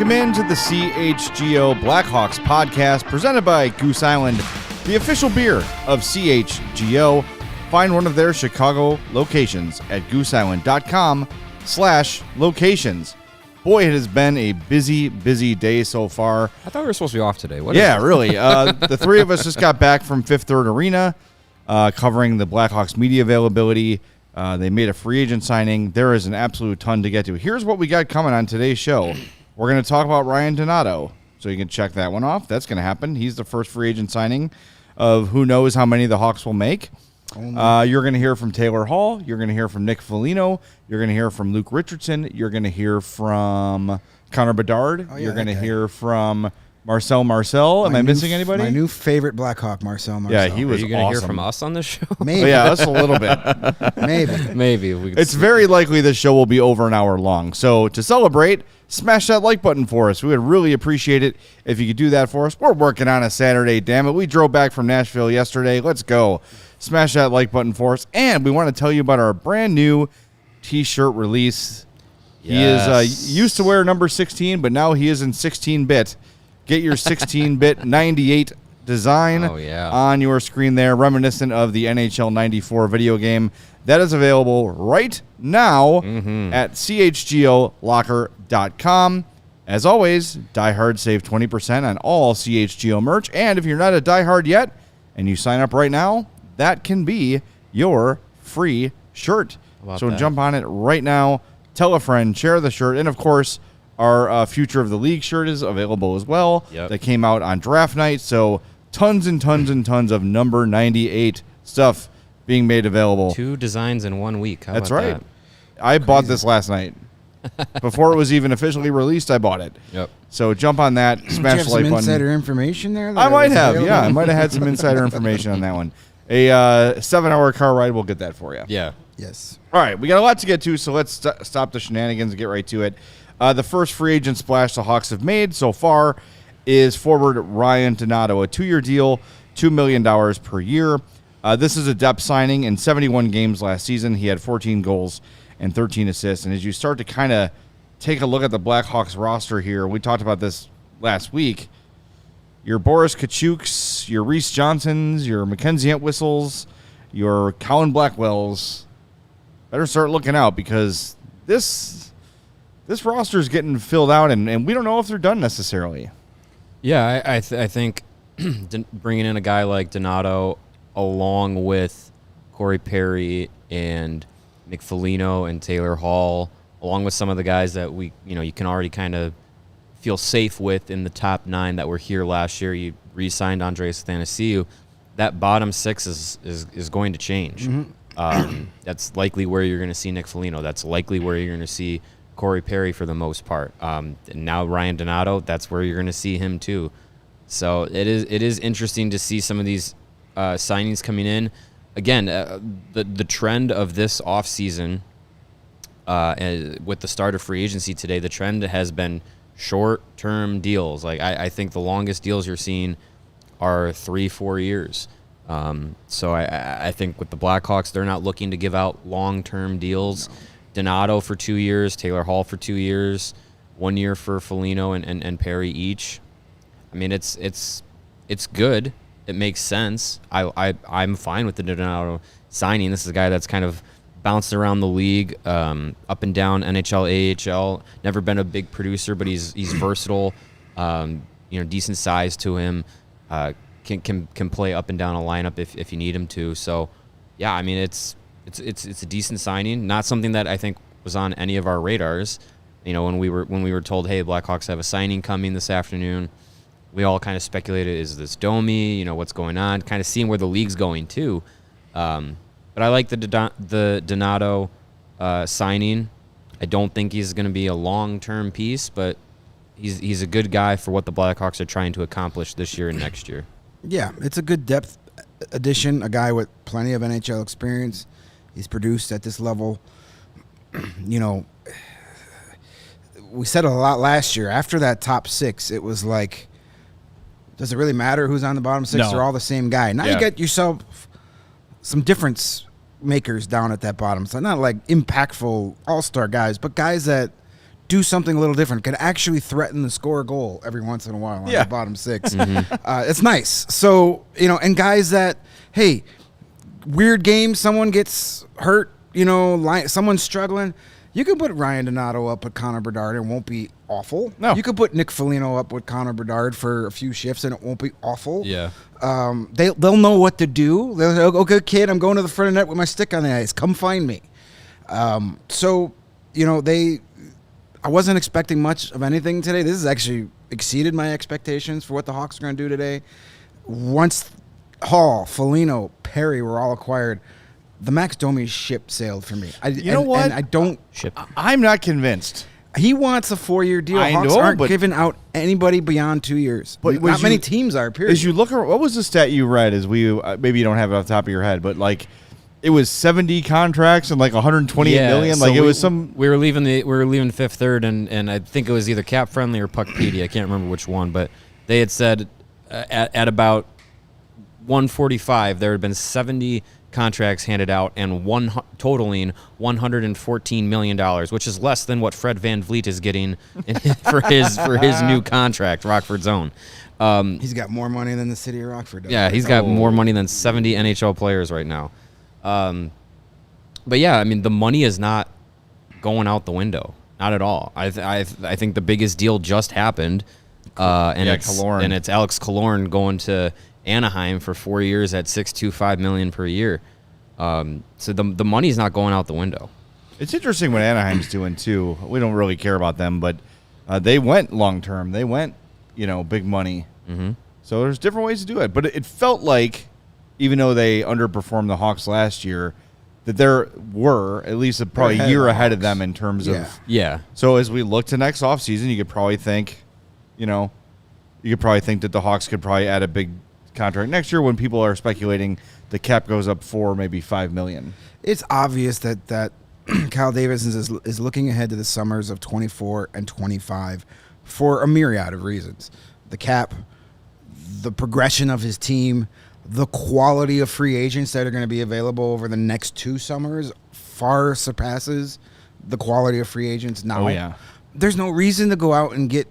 Welcome into the CHGO Blackhawks podcast presented by Goose Island, the official beer of CHGO. Find one of their Chicago locations at gooseisland.com/locations. Boy, it has been a busy day so far. I thought we were supposed to be off today. Really. The three of us just got back from Fifth Third Arena, covering the Blackhawks media availability. They made a free agent signing. There is an absolute ton to get to. Here's what we got coming on today's show. We're going to talk about Ryan Donato, so you can check that one off. That's going to happen. He's the first free agent signing of who knows how many the Hawks will make. You're going to hear from Taylor Hall. You're going to hear from Nick Foligno. You're going to hear from Luke Richardson. You're going to hear from Connor Bedard. You're going to hear from Marcel. Am I missing anybody? My new favorite Blackhawk, Marcel. Yeah, he was Are you going to awesome. hear from us on this show? Maybe. Oh, yeah, us a little bit. Maybe. It's very likely this show will be over an hour long. So to celebrate, smash that like button for us. We would really appreciate it if you could do that for us. We're working on a Saturday, damn it. We drove back from Nashville yesterday. Let's go. Smash that like button for us. And we want to tell you about our brand new T-shirt release. Yes. He is used to wear number 16, but now he is in 16-bit. Get your 16-bit 98 design on your screen there, reminiscent of the NHL 94 video game. That is available right now at chgolocker.com. As always, Die Hard save 20% on all CHGO merch. And if you're not a Die Hard yet and you sign up right now, that can be your free shirt. So jump on it right now. Tell a friend, share the shirt, and of course, our Future of the League shirt is available as well. That came out on draft night. So tons and tons of number 98 stuff being made available. 2 designs in 1 week. How That's about right. That? I bought this last night. Before it was even officially released, I bought it. So jump on that, smash the like button. Do you have some insider information there? I might have, yeah. I might have had some insider information on that one. A 7-hour car ride, we'll get that for you. Yeah. Yes. All right, we got a lot to get to, so let's stop the shenanigans and get right to it. The first free agent splash the Hawks have made so far is forward Ryan Donato, a 2-year deal, $2 million per year. This is a depth signing. In 71 games last season, he had 14 goals and 13 assists. And as you start to kind of take a look at the Blackhawks roster here, we talked about this last week, your Boris Kachuks, your Reese Johnsons, your Mackenzie Entwistles, your Colin Blackwells, better start looking out because this roster is getting filled out, and we don't know if they're done necessarily. Yeah, I think bringing in a guy like Donato along with Corey Perry and Nick Foligno and Taylor Hall, along with some of the guys that you can already kind of feel safe with in the top 9 that were here last year. You re-signed Andreas Athanasiou. That bottom 6 is going to change. That's likely where you're going to see Nick Foligno. That's likely where you're going to see Corey Perry for the most part. And now Ryan Donato, that's where you're going to see him too. So it is interesting to see some of these signings coming in. Again, the trend of this offseason, with the start of free agency today, the trend has been short-term deals. Like I think the longest deals you're seeing are 3-4 years. So I think with the Blackhawks, they're not looking to give out long-term deals. No. Donato for 2 years, Taylor Hall for 2 years, 1 year for Foligno and Perry each. I mean, it's good. It makes sense. I'm fine with the Donato signing. This is a guy that's kind of bounced around the league, up and down NHL, AHL. Never been a big producer, but he's versatile. Decent size to him. Can play up and down a lineup if you need him to. So, yeah, I mean it's a decent signing. Not something that I think was on any of our radars. When we were told, hey, Blackhawks have a signing coming this afternoon, we all kind of speculated, is this Domi? What's going on? Kind of seeing where the league's going too. But I like the Donato signing. I don't think he's going to be a long-term piece, but he's a good guy for what the Blackhawks are trying to accomplish this year and next year. Yeah, it's a good depth addition, a guy with plenty of NHL experience. He's produced at this level. We said a lot last year. After that top 6, it was like, does it really matter who's on the bottom 6? No. They're all the same guy. Now you get yourself some difference makers down at that bottom. So not like impactful all-star guys, but guys that do something a little different, could actually threaten to score a goal every once in a while on the bottom six. It's nice. So, and guys that, hey, weird game, someone gets hurt, someone's struggling. You can put Ryan Donato up with Connor Bedard and it won't be awful. No. You could put Nick Foligno up with Connor Bedard for a few shifts and it won't be awful. Yeah. They'll know what to do. They'll say, okay, kid, I'm going to the front of the net with my stick on the ice. Come find me. So, I wasn't expecting much of anything today. This has actually exceeded my expectations for what the Hawks are going to do today. Once Hall, Foligno, Perry were all acquired, the Max Domi ship sailed for me. know what? And I don't. I'm not convinced. He wants a 4-year deal. I Hawks know, aren't but- giving out anybody beyond 2 years. But Not many teams are, period. As you look at, what was the stat you read? Maybe you don't have it off the top of your head, but like it was 70 contracts and like 128 million. so Like it we- was some. We were leaving Fifth Third, and I think it was either Cap Friendly or Puckpedia. I can't remember which one, but they had said at about 145 there had been 70 contracts handed out and totaling $114 million, which is less than what Fred Van Vliet is getting for his new contract, Rockford's own. He's got more money than the city of Rockford does. Yeah, he's got more money than 70 NHL players right now. But yeah, I mean, the money is not going out the window, not at all. I think the biggest deal just happened, and it's Alex Killorn going to Anaheim for 4 years at $625 million per year. So the money's not going out the window. It's interesting what Anaheim's doing too. We don't really care about them, but they went long term. They went, big money. Mm-hmm. So there's different ways to do it. But it felt like, even though they underperformed the Hawks last year, that there were at least probably a year ahead of them in terms of. Yeah. So as we look to next offseason, you could probably think, that the Hawks could probably add a big contract next year when people are speculating the cap goes up $4, maybe $5 million. It's obvious that Kyle Davis is looking ahead to the summers of 24 and 25 for a myriad of reasons. The cap, the progression of his team, the quality of free agents that are going to be available over the next 2 summers far surpasses the quality of free agents now. Oh, yeah. There's no reason to go out and get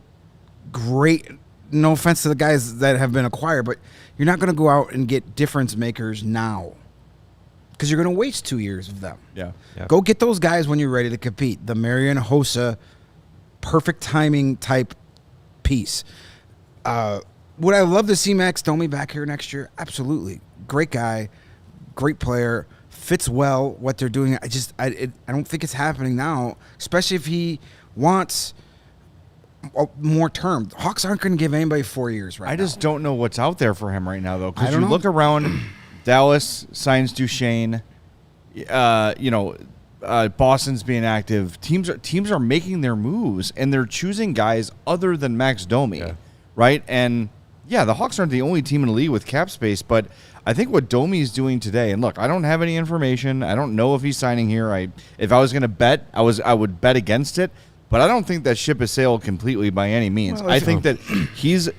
great, no offense to the guys that have been acquired, but you're not going to go out and get difference makers now because you're going to waste 2 years of them. Yeah. Go get those guys when you're ready to compete. The Marian Hossa perfect timing type piece. Would I love to see Max Domi back here next year? Absolutely. Great guy, great player, fits well what they're doing. I don't think it's happening now, especially if he wants more term. Hawks aren't going to give anybody 4 years right now. I just don't know what's out there for him right now, though. I Because don't you know. look around, Dallas signs Duchesne. Boston's being active. Teams are making their moves, and they're choosing guys other than Max Domi, right? And the Hawks aren't the only team in the league with cap space, but I think what Domi's doing today, and look, I don't have any information. I don't know if he's signing here. If I was going to bet, I would bet against it. But I don't think that ship has sailed completely by any means. Well, I think that he's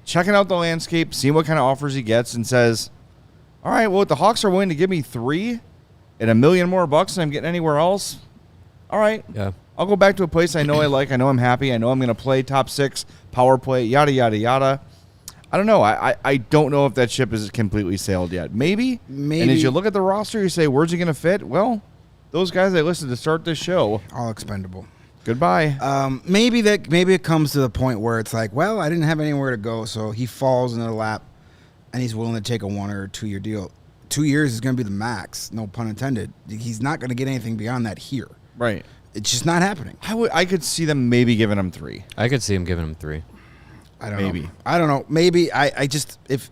checking out the landscape, seeing what kind of offers he gets, and says, all right, well, if the Hawks are willing to give me $3 and $1 million more bucks than I'm getting anywhere else, all right. Yeah. I'll go back to a place I know I like. I know I'm happy. I know I'm going to play top 6, power play, yada, yada, yada. I don't know. I don't know if that ship is completely sailed yet. Maybe. And as you look at the roster, you say, where's he going to fit? Well, those guys I listed to start this show, all expendable. Goodbye. Maybe it comes to the point where it's like, well, I didn't have anywhere to go, so he falls into the lap, and he's willing to take a 1 or 2 year deal. 2 years is going to be the max, no pun intended. He's not going to get anything beyond that here. Right. It's just not happening. I could see them maybe giving him 3. I could see him giving him 3. I don't know. I don't know. Maybe I just if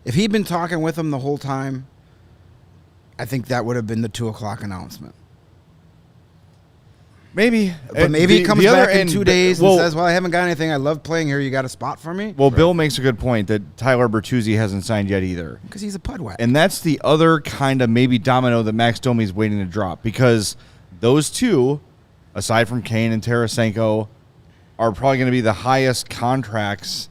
he'd been talking with him the whole time, I think that would have been the 2:00 announcement. Maybe. But maybe he comes back in 2 days and says, well, I haven't got anything. I love playing here. You got a spot for me? Well, Bill makes a good point that Tyler Bertuzzi hasn't signed yet either. Because he's a pudwhack. And that's the other kind of maybe domino that Max Domi's waiting to drop, because those two, aside from Kane and Tarasenko, are probably going to be the highest contracts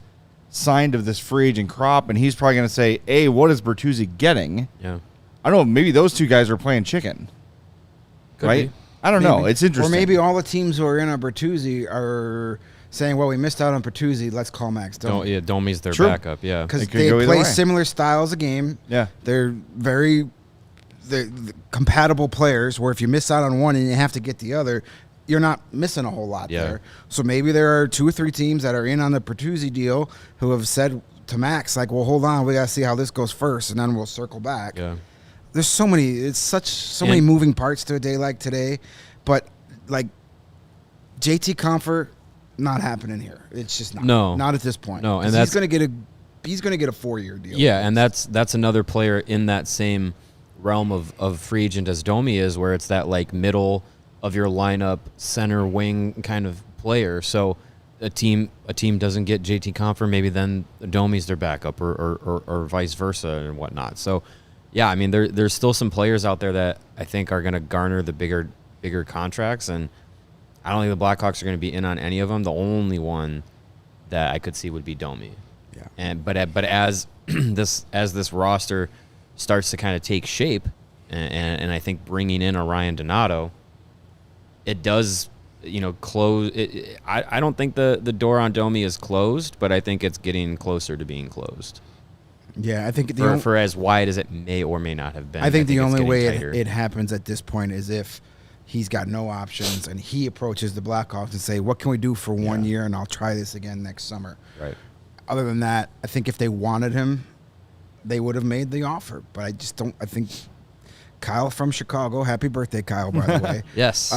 signed of this free agent crop, and he's probably going to say, A, what is Bertuzzi getting? Yeah. I don't know, maybe those two guys are playing chicken. Could right? be. I don't know. It's interesting. Or maybe all the teams who are in on Bertuzzi are saying, well, we missed out on Bertuzzi. Let's call Max Domi. Domi's their True. backup. Yeah, Because It could they go either play way. similar styles of game. Yeah. They're very compatible players where if you miss out on one and you have to get the other, you're not missing a whole lot there. So maybe there are 2 or 3 teams that are in on the Bertuzzi deal who have said to Max, like, well, hold on, we got to see how this goes first, and then we'll circle back. Yeah. There's so many many moving parts to a day like today, but like JT Comfort, not happening here. It's just not. No. Not at this point. No, and 'Cause that's he's going to get a 4-year deal. Yeah, and that's another player in that same realm of free agent as Domi is, where it's that like middle of your lineup, center wing kind of player. So a team doesn't get JT Comfort, maybe then Domi's their backup, or vice versa and whatnot. So yeah, I mean there's still some players out there that I think are going to garner the bigger contracts, and I don't think the Blackhawks are going to be in on any of them. The only one that I could see would be Domi. Yeah. But as this roster starts to kind of take shape, and I think bringing in a Ryan Donato, it does, close. I don't think the door on Domi is closed, but I think it's getting closer to being closed. Yeah, I think For as wide as it may or may not have been. I think the it's only getting way tighter. it happens at this point is if he's got no options and he approaches the Blackhawks and say, what can we do for 1 year, and I'll try this again next summer. Right. Other than that, I think if they wanted him, they would have made the offer. But I just don't. I think Kyle from Chicago, happy birthday, Kyle, by the way. Yes.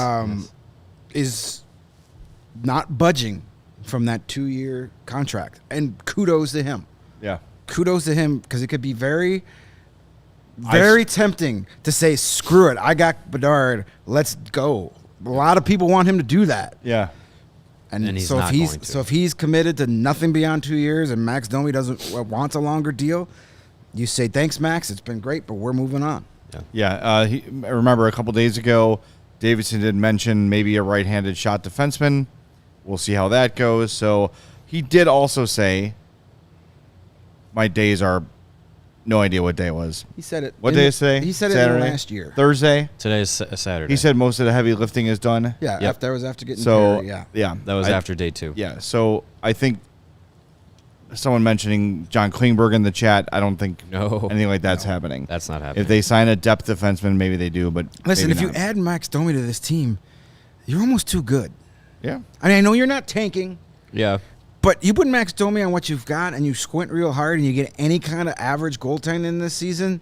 Is not budging from that 2-year contract. And kudos to him. Yeah. Kudos to him, because it could be very, very tempting to say, screw it, I got Bedard, let's go. A lot of people want him to do that. Yeah. And he's so not if going to. so if he's committed to nothing beyond 2 years and Max Domi wants a longer deal, you say, thanks, Max, it's been great, but we're moving on. Yeah. I remember a couple days ago, Davidson did mention maybe a right-handed shot defenseman. We'll see how that goes. So he did also say, my days are no idea what day it was. He said it. What day is today? He said Saturday? it last year. Thursday? Today's Saturday. He said most of the heavy lifting is done. Yeah, Yep. that was after getting So, Perry, yeah. yeah. that was after day 2. Yeah. So I think someone mentioning John Klingberg in the chat, I don't think No. anything like that's happening. That's not happening. If they sign a depth defenseman, maybe they do, but Listen, maybe if you not. add Max Domi to this team, you're almost too good. Yeah. I mean, I know you're not tanking, Yeah. but you put Max Domi on what you've got and you squint real hard and you get any kind of average goaltending this season,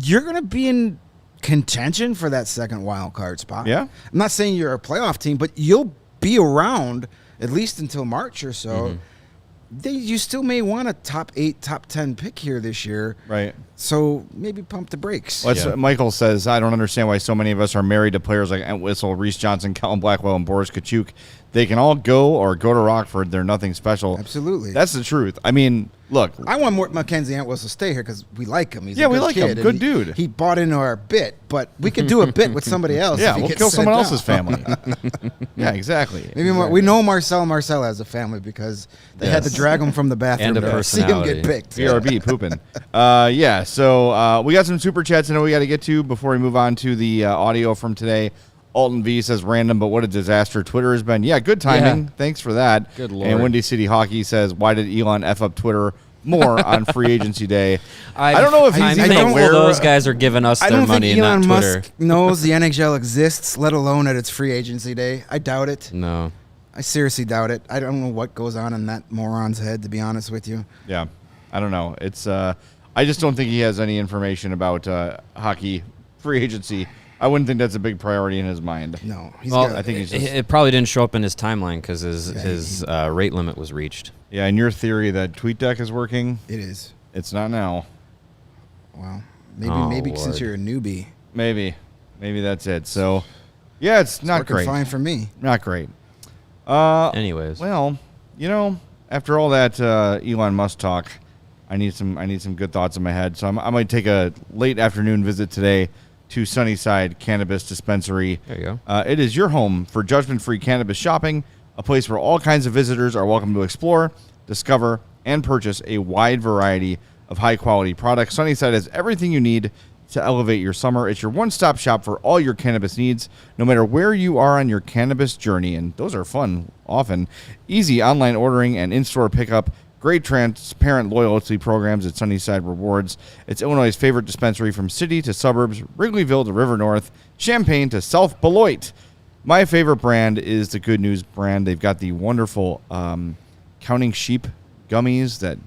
you're going to be in contention for that second wild card spot. Yeah. I'm not saying you're a playoff team, but you'll be around at least until March or so. Mm-hmm. You still may want a top 8, top 10 pick here this year. Right. So maybe pump the brakes. Well, that's Yeah. what Michael says, I don't understand why so many of us are married to players like Entwistle, Reese Johnson, Kellen Blackwell, and Boris Kachuk. They can all go or go to Rockford. They're nothing special. Absolutely. That's the truth. I mean, look. I want more Mackenzie Entwistle to stay here because we like him. He's Yeah, a we good like him. kid, and Good he- dude. He bought into our bit, but we could do a bit with somebody else. Yeah, if he we'll gets kill sent someone down. else's family. Yeah, exactly. Maybe we know Marcel has a family because they had to Yes. drag him from the bathroom And a to see him personality. get picked. BRB pooping. Yeah, so we got some super chats I know we got to get to before we move on to the audio from today. Alton V says random, but what a disaster Twitter has been. Yeah, good timing. Yeah. Thanks for that. Good Lord. And Windy City Hockey says, why did Elon F up Twitter more on free agency day? I don't know if he's I'm even thankful aware. those guys are giving us I their don't money think and Elon not Twitter. Musk knows the NHL exists, let alone at its free agency day. I doubt it. No. I seriously doubt it. I don't know what goes on in that moron's head, to be honest with you. Yeah, I don't know. It's I just don't think he has any information about hockey free agency. I wouldn't think that's a big priority in his mind. No, he's Well, got, I think he's just it probably didn't show up in his timeline because his rate limit was reached. yeah. And your theory that TweetDeck is working, it is. it's not now. Well, maybe Oh, maybe Lord. since you're a newbie, Maybe that's it. So yeah, it's not working great. fine for me. Not great. Anyways. Well, after all that Elon Musk talk, I need some good thoughts in my head. So I might take a late afternoon visit today to Sunnyside Cannabis Dispensary. There you go. It is your home for judgment-free cannabis shopping, a place where all kinds of visitors are welcome to explore, discover, and purchase a wide variety of high-quality products. Sunnyside has everything you need to elevate your summer. It's your one-stop shop for all your cannabis needs, no matter where you are on your cannabis journey. And those are fun, often. Easy online ordering and in-store pickup. Great transparent loyalty programs at Sunnyside Rewards. It's Illinois' favorite dispensary from city to suburbs, Wrigleyville to River North, Champaign to South Beloit. My favorite brand is the Good News brand. They've got the wonderful Counting Sheep gummies that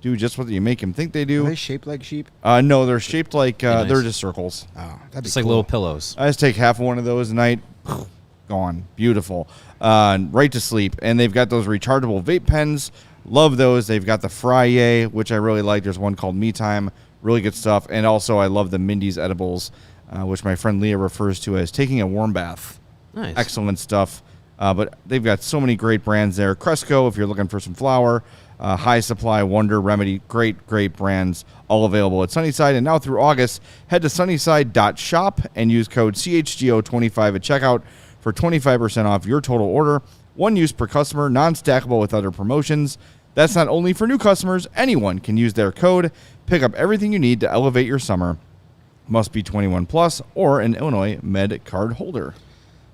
do just what you make them think they do. Are they shaped like sheep? No, they're shaped like Nice. they're just circles. Oh, that'd be Just like cool. little pillows. I just take half of one of those a night. Gone. Beautiful. Right to sleep. And they've got those rechargeable vape pens. Love those. They've got the Frye, which I really like. There's one called Me Time. Really good stuff. And also, I love the Mindy's edibles, which my friend Leah refers to as taking a warm bath. Nice. Excellent stuff. But they've got so many great brands there. Cresco, if you're looking for some flour. High Supply, Wonder, Remedy. Great, great brands. All available at Sunnyside. And now through August, head to sunnyside.shop and use code CHGO25 at checkout for 25% off your total order. One use per customer, non-stackable with other promotions. That's not only for new customers. Anyone can use their code. Pick up everything you need to elevate your summer. Must be 21 plus or an Illinois Med card holder.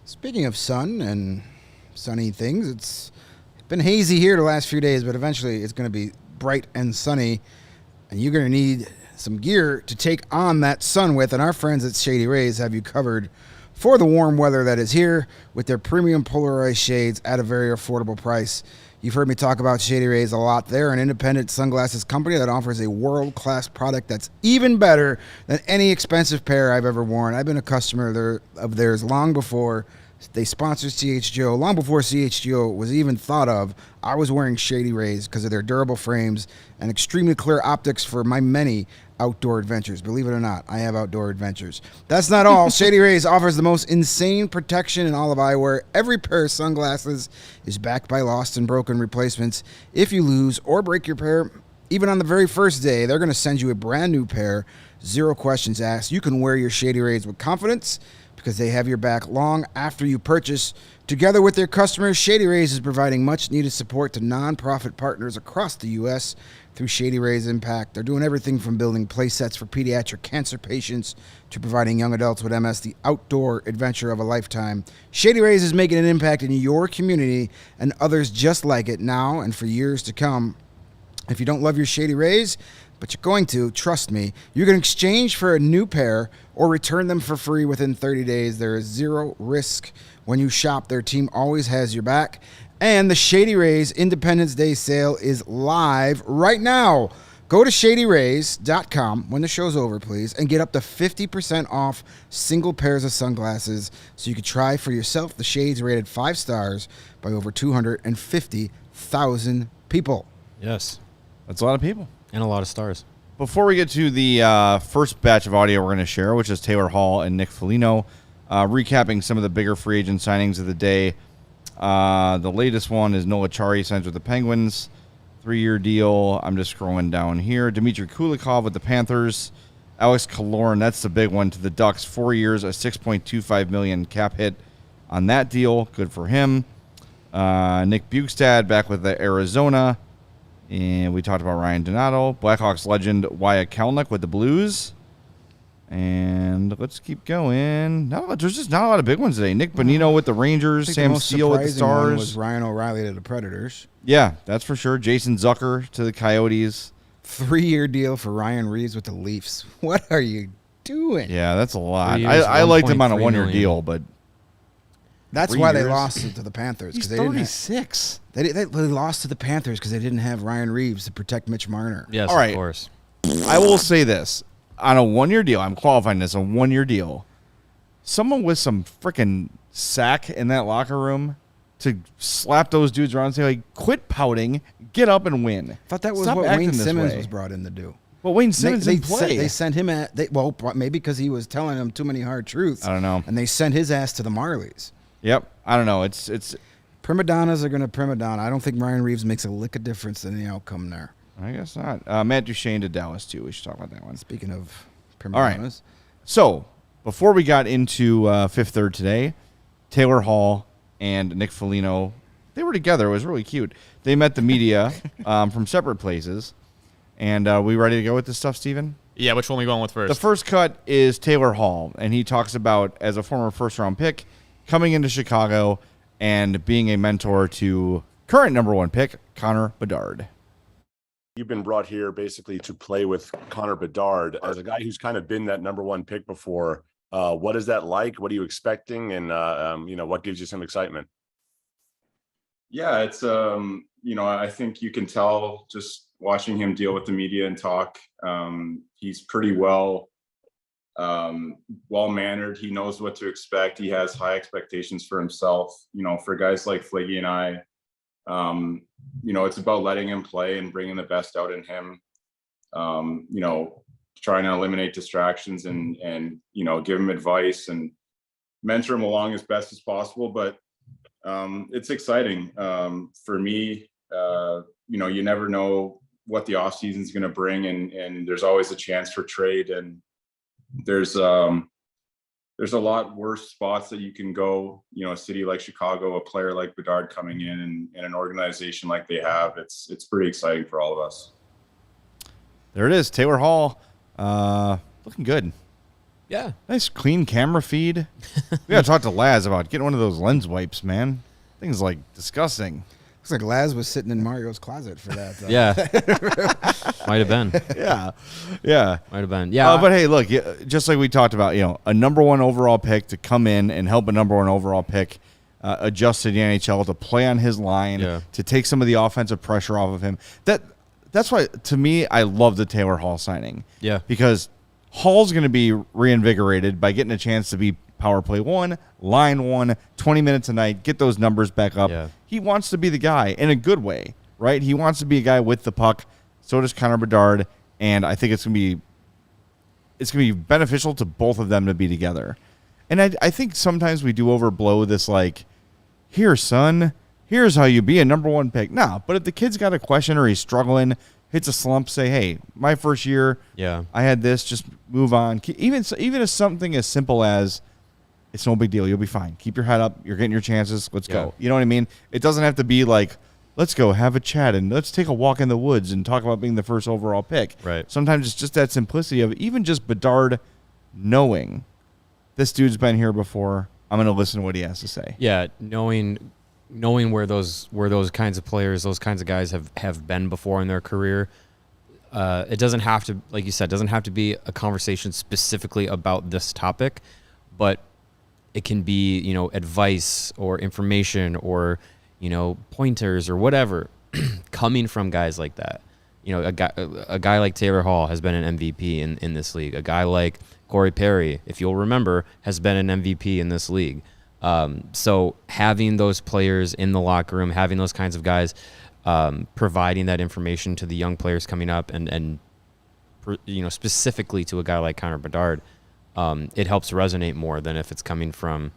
Speaking of sun and sunny things, it's been hazy here the last few days, but eventually it's going to be bright and sunny, and you're going to need some gear to take on that sun with, and our friends at Shady Rays have you covered for the warm weather that is here with their premium polarized shades at a very affordable price. You've heard me talk about Shady Rays a lot. They're an independent sunglasses company that offers a world-class product that's even better than any expensive pair I've ever worn. I've been a customer of theirs long before they sponsored CHGO, long before CHGO was even thought of. I was wearing Shady Rays because of their durable frames and extremely clear optics for my many outdoor adventures. Believe it or not, I have outdoor adventures. That's not all. Shady Rays offers the most insane protection in all of eyewear. Every pair of sunglasses is backed by lost and broken replacements. If you lose or break your pair, even on the very first day, they're going to send you a brand new pair. 0 questions asked. You can wear your Shady Rays with confidence because they have your back long after you purchase. Together with their customers, Shady Rays is providing much-needed support to nonprofit partners across the U.S. through Shady Rays Impact. They're doing everything from building play sets for pediatric cancer patients to providing young adults with MS the outdoor adventure of a lifetime. Shady Rays is making an impact in your community and others just like it now and for years to come. If you don't love your Shady Rays, but you're going to, trust me, you're going to exchange for a new pair or return them for free within 30 days. There is 0 risk when you shop. Their team always has your back. And the Shady Rays Independence Day sale is live right now. Go to shadyrays.com when the show's over, please, and get up to 50% off single pairs of sunglasses so you can try for yourself. The shades rated 5 stars by over 250,000 people. Yes. That's a lot of people. And a lot of stars. Before we get to the first batch of audio we're going to share, which is Taylor Hall and Nick Foligno, recapping some of the bigger free agent signings of the day. The latest one is Noah Chari signs with the Penguins. 3-year deal. I'm just scrolling down here. Dmitry Kulikov with the Panthers. Alex Killorn, that's the big one, to the Ducks. 4 years, a $6.25 million cap hit on that deal. Good for him. Nick Bukestad back with the Arizona. And we talked about Ryan Donato. Blackhawks legend Wyatt Kalynuk with the Blues. And let's keep going. There's just not a lot of big ones today. Nick Bonino with the Rangers. Sam Steele with the Stars. Was Ryan O'Reilly to the Predators. Yeah, that's for sure. Jason Zucker to the Coyotes. 3-year deal for Ryan Reeves with the Leafs. What are you doing? Yeah, that's a lot. 3 years, I liked him on a 1.3 1-year – million. deal, but That's 3 why they years? lost it to the Panthers. he's They didn't have, 36. they lost to the Panthers because they didn't have Ryan Reeves to protect Mitch Marner. Yes, All right. of course. I will say this. On a 1-year deal, I'm qualifying this a 1-year deal. Someone with some freaking sack in that locker room to slap those dudes around and say, like, quit pouting, get up and win. I thought that was Stop what acting Wayne this Simmons way. was brought in to do. Well, Wayne Simmons didn't play. They sent him maybe because he was telling them too many hard truths. I don't know. And they sent his ass to the Marlies. Yep. I don't know. It's. Prima donnas are going to prima donna. I don't think Ryan Reeves makes a lick of difference in the outcome there. I guess not. Matt Duchene to Dallas, too. We should talk about that one. Speaking of prima All right. donnas. So, before we got into Fifth Third today, Taylor Hall and Nick Foligno, they were together. It was really cute. They met the media from separate places. And we ready to go with this stuff, Steven? Yeah, which one are we going with first? The first cut is Taylor Hall, and he talks about, as a former first-round pick, coming into Chicago and being a mentor to current number 1 pick, Connor Bedard. You've been brought here basically to play with Connor Bedard. As a guy who's kind of been that number 1 pick before, what is that like? What are you expecting? And, what gives you some excitement? Yeah, it's, I think you can tell just watching him deal with the media and talk. He's pretty well mannered. He knows what to expect. He has high expectations for himself. For guys like Fliggy and I, it's about letting him play and bringing the best out in him. Trying to eliminate distractions and give him advice and mentor him along as best as possible. But it's exciting for me. You never know what the off season is going to bring, and there's always a chance for trade. And there's a lot worse spots that you can go. A city like Chicago, a player like Bedard coming in, and an organization like they have. It's pretty exciting for all of us. There it is, Taylor Hall, looking good. Yeah. Nice clean camera feed. We got to talk to Laz about getting one of those lens wipes, man. Thing's like disgusting. Looks like Laz was sitting in Mario's closet for that. Yeah. Might have been. Yeah. Might have been. Yeah. But hey, look, just like we talked about, a number 1 overall pick to come in and help a number 1 overall pick adjust to the NHL, to play on his line, to take some of the offensive pressure off of him. That's why, to me, I love the Taylor Hall signing. Yeah. Because Hall's going to be reinvigorated by getting a chance to be power play 1, line 1, 20 minutes a night, get those numbers back up. Yeah. He wants to be the guy in a good way, right? He wants to be a guy with the puck. So does Connor Bedard, and I think it's going to be beneficial to both of them to be together. And I think sometimes we do overblow this, like, here, son, here's how you be a number 1 pick. Nah, but if the kid's got a question or he's struggling, hits a slump, say, hey, my first year, I had this, just move on. Even as something as simple as, it's no big deal, you'll be fine. Keep your head up, you're getting your chances, let's go. You know what I mean? It doesn't have to be like, let's go have a chat and let's take a walk in the woods and talk about being the first overall pick. Right. Sometimes it's just that simplicity of even just Bedard knowing this dude's been here before, I'm going to listen to what he has to say. Yeah, knowing where those kinds of players, those kinds of guys have been before in their career. It doesn't have to, like you said, doesn't have to be a conversation specifically about this topic, but it can be, advice or information or, pointers or whatever coming from guys like that. A guy like Taylor Hall has been an MVP in this league. A guy like Corey Perry, if you'll remember, has been an MVP in this league. So having those players in the locker room, having those kinds of guys, providing that information to the young players coming up and specifically to a guy like Connor Bedard, it helps resonate more than if it's coming from,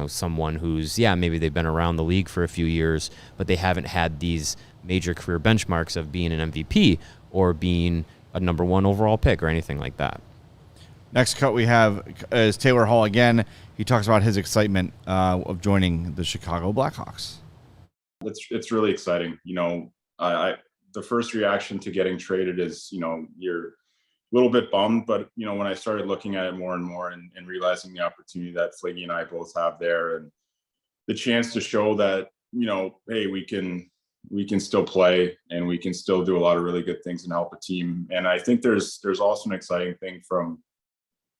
someone who's, maybe they've been around the league for a few years, but they haven't had these major career benchmarks of being an MVP or being a number 1 overall pick or anything like that. Next cut we have is Taylor Hall again. He talks about his excitement of joining the Chicago Blackhawks. It's really exciting. The first reaction to getting traded is, you're a little bit bummed, but when I started looking at it more and more and realizing the opportunity that Fliggy and I both have there and the chance to show that, hey, we can still play and we can still do a lot of really good things and help a team. And I think there's also an exciting thing from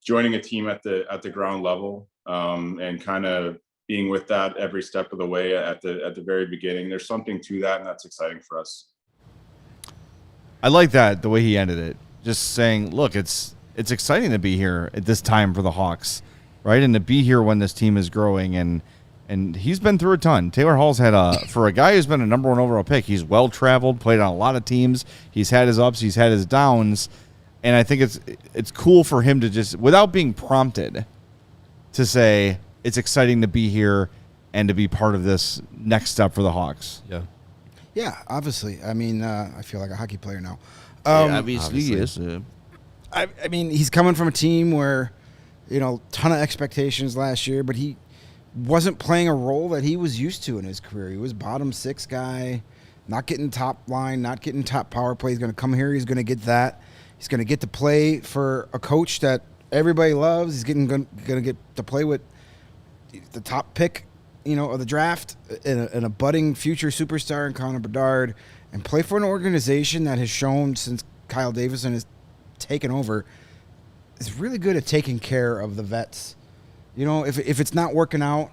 joining a team at the ground level and kind of being with that every step of the way at the very beginning. There's something to that, and that's exciting for us. I like that, the way he ended it. Just saying, look, it's exciting to be here at this time for the Hawks, right? And to be here when this team is growing, and he's been through a ton. Taylor Hall's had for a guy who's been a number 1 overall pick, he's well traveled, played on a lot of teams. He's had his ups, he's had his downs, and I think it's cool for him to just, without being prompted, to say it's exciting to be here and to be part of this next step for the Hawks. Yeah, obviously. I mean, I feel like a hockey player now. Obviously, yes. I mean, he's coming from a team where, ton of expectations last year, but he wasn't playing a role that he was used to in his career. He was bottom 6 guy, not getting top line, not getting top power play. He's going to come here. He's going to get that. He's going to get to play for a coach that everybody loves. He's going to get to play with the top pick, of the draft, and a budding future superstar in Connor Bedard, and play for an organization that has shown since Kyle Davidson has taken over is really good at taking care of the vets. If it's not working out,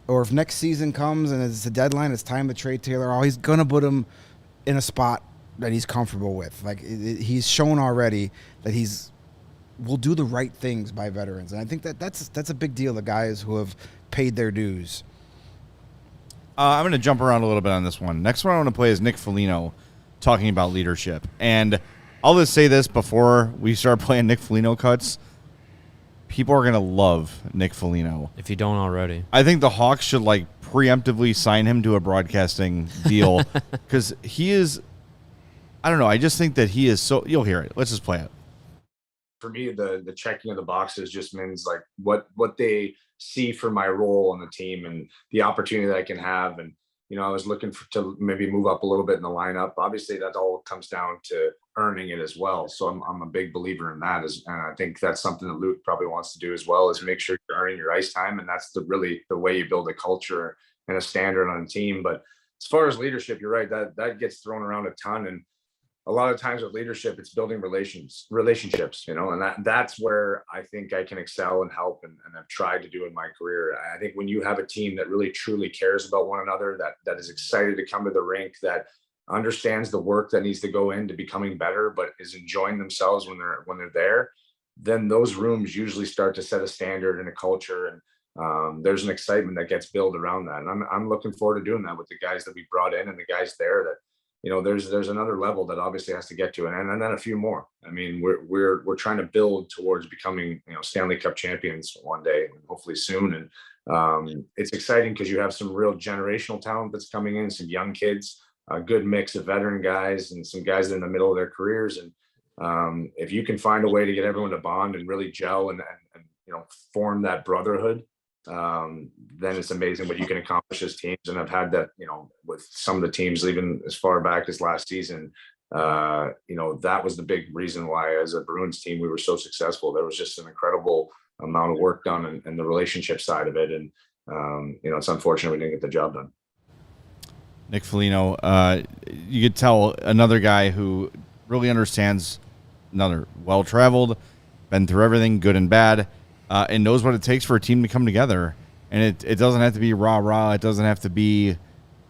or if next season comes and it's the deadline, it's time to trade Taylor Hall, he's going to put him in a spot that he's comfortable with. Like, he's shown already that will do the right things by veterans. And I think that's a big deal, the guys who have paid their dues. I'm going to jump around a little bit on this one. Next one I want to play is Nick Foligno talking about leadership. And I'll just say this before we start playing Nick Foligno cuts. People are going to love Nick Foligno. If you don't already. I think the Hawks should, preemptively sign him to a broadcasting deal because he is, I don't know, I just think that he is so, you'll hear it. Let's just play it. For me, the checking of the boxes just means what they see for my role on the team and the opportunity that I can have. And, I was looking to maybe move up a little bit in the lineup. Obviously, that all comes down to earning it as well. So I'm a big believer in that. And I think that's something that Luke probably wants to do as well, is make sure you're earning your ice time. And that's really the way you build a culture and a standard on a team. But as far as leadership, you're right, that gets thrown around a ton. And a lot of times with leadership, it's building relationships, and that's where I think I can excel and help, and I've tried to do in my career. I think when you have a team that really truly cares about one another, that is excited to come to the rink, that understands the work that needs to go into becoming better, but is enjoying themselves when they're there, then those rooms usually start to set a standard and a culture, and there's an excitement that gets built around that. And I'm looking forward to doing that with the guys that we brought in and the guys there that, there's another level that obviously has to get to, and then a few more. I mean, we're trying to build towards becoming, Stanley Cup champions one day, hopefully soon. And it's exciting because you have some real generational talent that's coming in, some young kids, a good mix of veteran guys and some guys in the middle of their careers. And if you can find a way to get everyone to bond and really gel and form that brotherhood, then it's amazing what you can accomplish as teams. And I've had that, with some of the teams, even as far back as last season, that was the big reason why, as a Bruins team, we were so successful. There was just an incredible amount of work done and the relationship side of it. And, it's unfortunate we didn't get the job done. Nick Foligno, you could tell another guy who really understands, another well-traveled, been through everything, good and bad, and knows what it takes for a team to come together. And it doesn't have to be rah-rah. It doesn't have to be,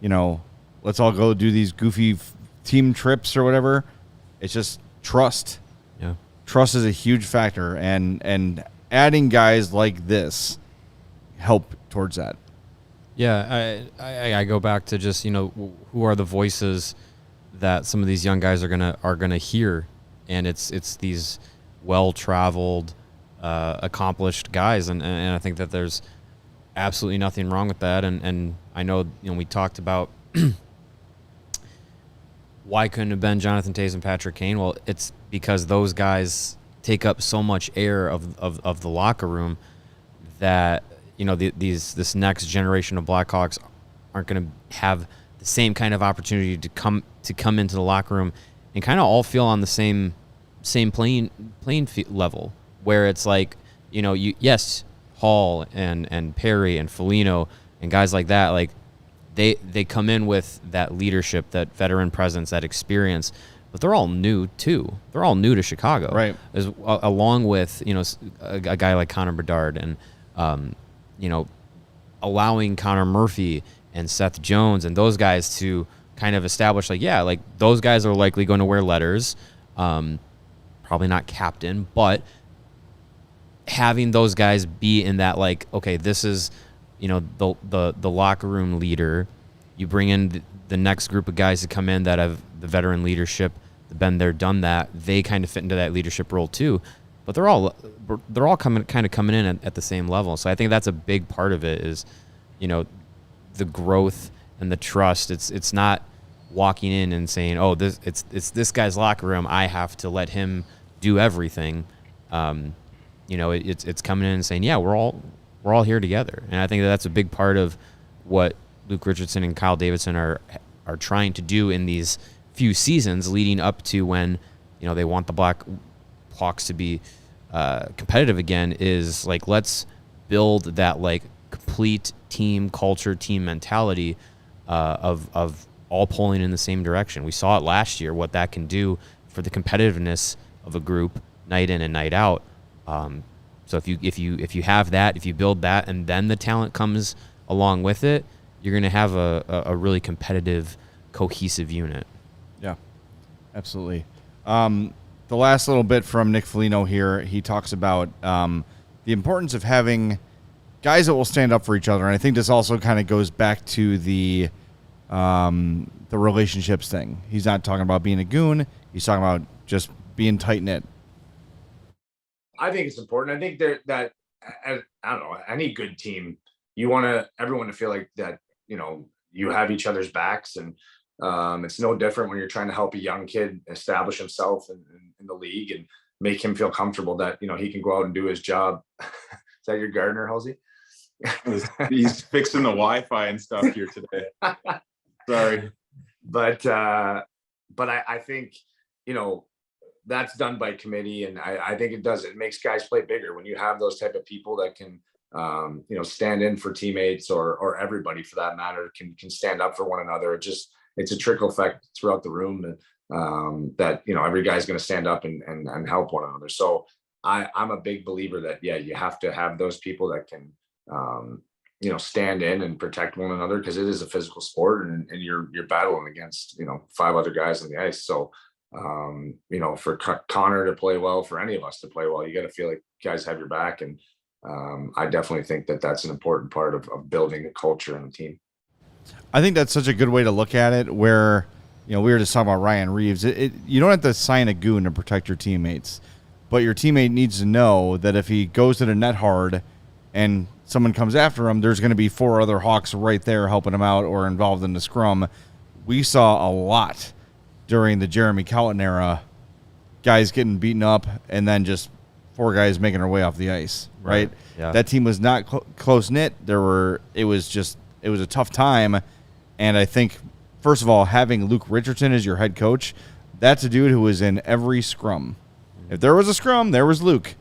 let's all go do these goofy team trips or whatever. It's just trust. Yeah. Trust is a huge factor, and adding guys like this help towards that. Yeah, I go back to just, who are the voices that some of these young guys are gonna hear, and it's these well-traveled, accomplished guys, and I think that there's absolutely nothing wrong with that. And I know, we talked about why couldn't it have been Jonathan Toews and Patrick Kane? Well, it's because those guys take up so much air of the locker room that this next generation of Blackhawks aren't going to have the same kind of opportunity to come into the locker room and kind of all feel on the same playing level, where it's like, yes, Hall and Perry and Foligno and guys like that, like they come in with that leadership, that veteran presence, that experience, but they're all new too. They're all new to Chicago, right? Along with a guy like Connor Bedard and allowing Connor Murphy and Seth Jones and those guys to kind of establish, those guys are likely going to wear letters, probably not captain, but having those guys be in that, okay, this is, the locker room leader. You bring in the next group of guys to come in that have the veteran leadership, been there, done that. They kind of fit into that leadership role too, but they're all coming in at the same level. So I think that's a big part of it is, the growth and the trust. It's not walking in and saying, oh, it's this guy's locker room, I have to let him do everything. It's coming in and saying, yeah, we're all here together. And I think that's a big part of what Luke Richardson and Kyle Davidson are trying to do in these few seasons leading up to when, they want the Hawks to be competitive again is like, let's build that like complete team culture, team mentality of all pulling in the same direction. We saw it last year, what that can do for the competitiveness of a group night in and night out. So if you have that, if you build that, and then the talent comes along with it, you're going to have a really competitive, cohesive unit. Yeah, absolutely. The last little bit from Nick Foligno here, he talks about the importance of having guys that will stand up for each other, and I think this also kind of goes back to the relationships thing. He's not talking about being a goon. He's talking about just being tight knit. I think it's important. I think that I don't know, any good team, you want everyone to feel like that, you know, you have each other's backs, and it's no different when you're trying to help a young kid establish himself in the league and make him feel comfortable that, you know, he can go out and do his job. Is that your gardener, Halsey? He's fixing the Wi-Fi and stuff here today. Sorry. But I think, you know, that's done by committee, and I think it makes guys play bigger when you have those type of people that can, you know, stand in for teammates or everybody for that matter can stand up for one another. It's a trickle effect throughout the room that, you know, every guy's going to stand up and help one another. So I'm a big believer that, yeah, you have to have those people that can, you know, stand in and protect one another, because it is a physical sport, and you're battling against, you know, 5 other guys on the ice. So, you know, for Connor to play well, for any of us to play well, you got to feel like guys have your back. And I definitely think that that's an important part of building a culture and a team. I think that's such a good way to look at it, where, you know, we were just talking about Ryan Reeves. You don't have to sign a goon to protect your teammates, but your teammate needs to know that if he goes to the net hard and someone comes after him, there's going to be 4 other Hawks right there helping him out or involved in the scrum. We saw a lot during the Jeremy Cowton era, guys getting beaten up and then just 4 guys making their way off the ice, right? Yeah. That team was not close-knit. It was a tough time, and I think, first of all, having Luke Richardson as your head coach, that's a dude who was in every scrum. If there was a scrum, there was Luke.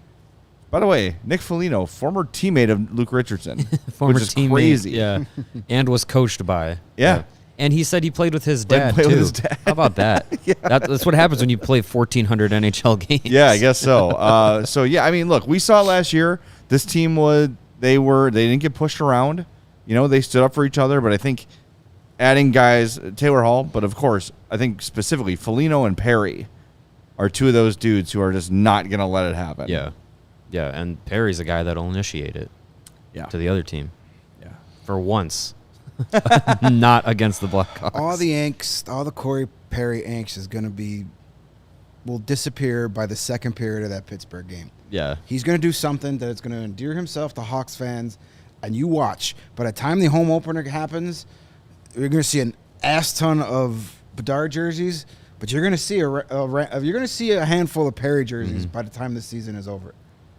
By the way, Nick Foligno, former teammate of Luke Richardson, Former which is teammate, crazy. yeah, and was coached by. Yeah. And he said he played with his dad, Played too. with his dad. How about that? Yeah. That's what happens when you play 1,400 NHL games. Yeah, I guess so. So yeah, I mean, look, we saw last year. This team they didn't get pushed around. You know, they stood up for each other. But I think adding guys, Taylor Hall, but of course, I think specifically Foligno and Perry are 2 of those dudes who are just not going to let it happen. Yeah. Yeah, and Perry's a guy that'll initiate it to the other team. Yeah. For once. Not against the Blackhawks. All the angst, all the Corey Perry angst will disappear by the second period of that Pittsburgh game. Yeah. He's going to do something that is going to endear himself to Hawks fans, and you watch. By the time the home opener happens, you're going to see an ass ton of Bedard jerseys, but you're going to see a handful of Perry jerseys by the time the season is over.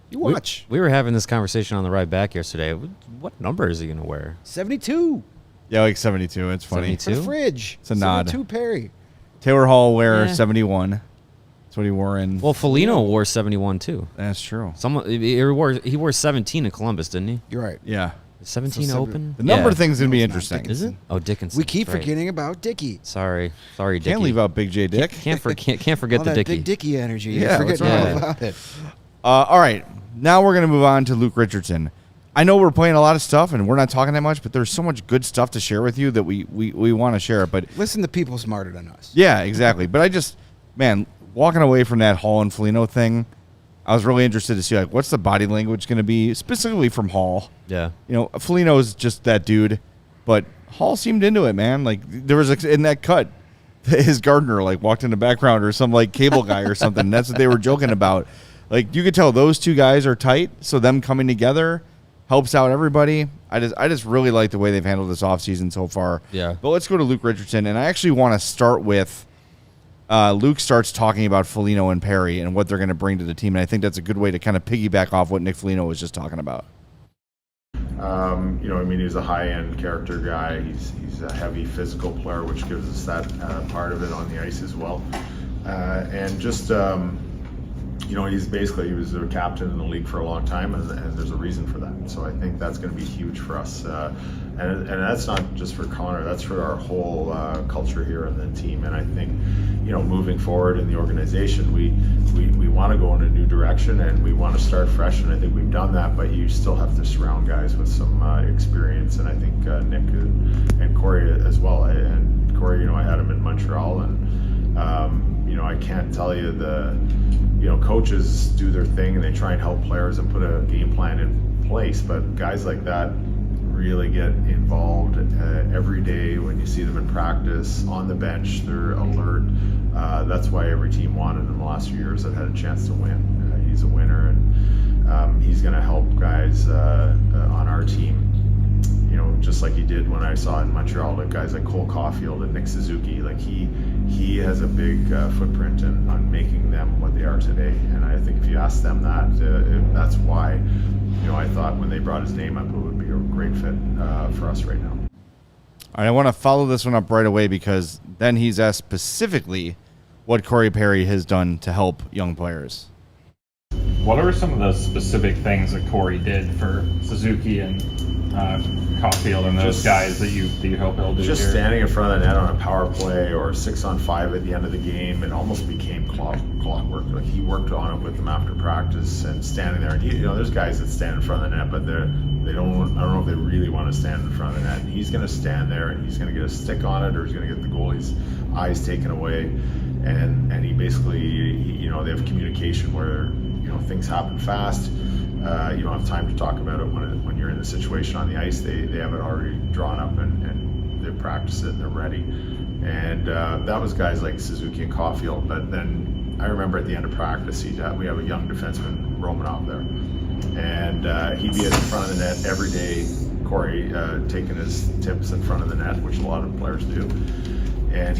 You watch. We were having this conversation on the ride back yesterday. What number is he going to wear? 72. Yeah, like 72. It's funny. 72? For the fridge. It's a nod. 72 Perry. Taylor Hall will wear Yeah. 71. That's what he wore in. Well, Foligno wore 71 too. That's true. He wore 17 in Columbus, didn't he? You're right. Yeah. Is 17 So open? The number Yeah. thing's going to be No, it's not interesting. Is it? Oh, Dickinson. We keep that's right. forgetting about Dickey. Sorry, Dickie. Can't leave out Big J Dick. Can't forget All the that Dickie. big Dickey energy. Yeah, Forget what's wrong all with about it. All right. Now we're going to move on to Luke Richardson. I know we're playing a lot of stuff and we're not talking that much, but there's so much good stuff to share with you that we want to share it. But Listen to people smarter than us. yeah, exactly. But walking away from that Hall and Foligno thing, I was really interested to see, like, what's the body language going to be, specifically from Hall. Yeah. You know, Foligno is just that dude, but Hall seemed into it, man. Like, there was, in that cut, his gardener, like, walked in the background, or some, like, cable guy or something. That's what they were joking about. Like, you could tell those 2 guys are tight, so them coming together helps out everybody. I just really like the way they've handled this offseason so far. Yeah. But let's go to Luke Richardson, and I actually want to start with Luke starts talking about Foligno and Perry and what they're going to bring to the team, and I think that's a good way to kind of piggyback off what Nick Foligno was just talking about. You know, I mean, he's a high-end character guy. He's a heavy physical player, which gives us that part of it on the ice as well. And just he was a captain in the league for a long time, and there's a reason for that. So I think that's going to be huge for us, and that's not just for Connor, that's for our whole culture here in the team. And I think, moving forward in the organization, we want to go in a new direction, and we want to start fresh, and I think we've done that. But you still have to surround guys with some experience, and I think Nick and Corey as well. And Corey, I had him in Montreal, and I can't tell you coaches do their thing and they try and help players and put a game plan in place, but guys like that really get involved every day. When you see them in practice, on the bench, they're alert. That's why every team wanted him the last few years that had a chance to win. He's a winner, and he's going to help guys on our team, just like he did when I saw in Montreal, the guys like Cole Caulfield and Nick Suzuki. Like he has a big footprint on making them what they are today. And I think if you ask them that's why, I thought when they brought his name up, it would be a great fit for us right now. All right, I want to follow this one up right away, because then he's asked specifically what Corey Perry has done to help young players. What are some of the specific things that Corey did for Suzuki and Caulfield and those guys that you hope he'll do just here? Standing in front of the net on a power play or 6-on-5 at the end of the game, it almost became clockwork. Like, he worked on it with them after practice and standing there. And there's guys that stand in front of the net, but they don't. I don't know if they really want to stand in front of the net. And he's going to stand there and he's going to get a stick on it, or he's going to get the goalie's eyes taken away. And he basically, they have communication where things happen fast. You don't have time to talk about it when you're in the situation on the ice. They have it already drawn up and they practice it and they're ready. And that was guys like Suzuki and Caulfield. But then I remember at the end of practice, we have a young defenseman, Romanov, there. And he'd be in front of the net every day, Corey taking his tips in front of the net, which a lot of players do. And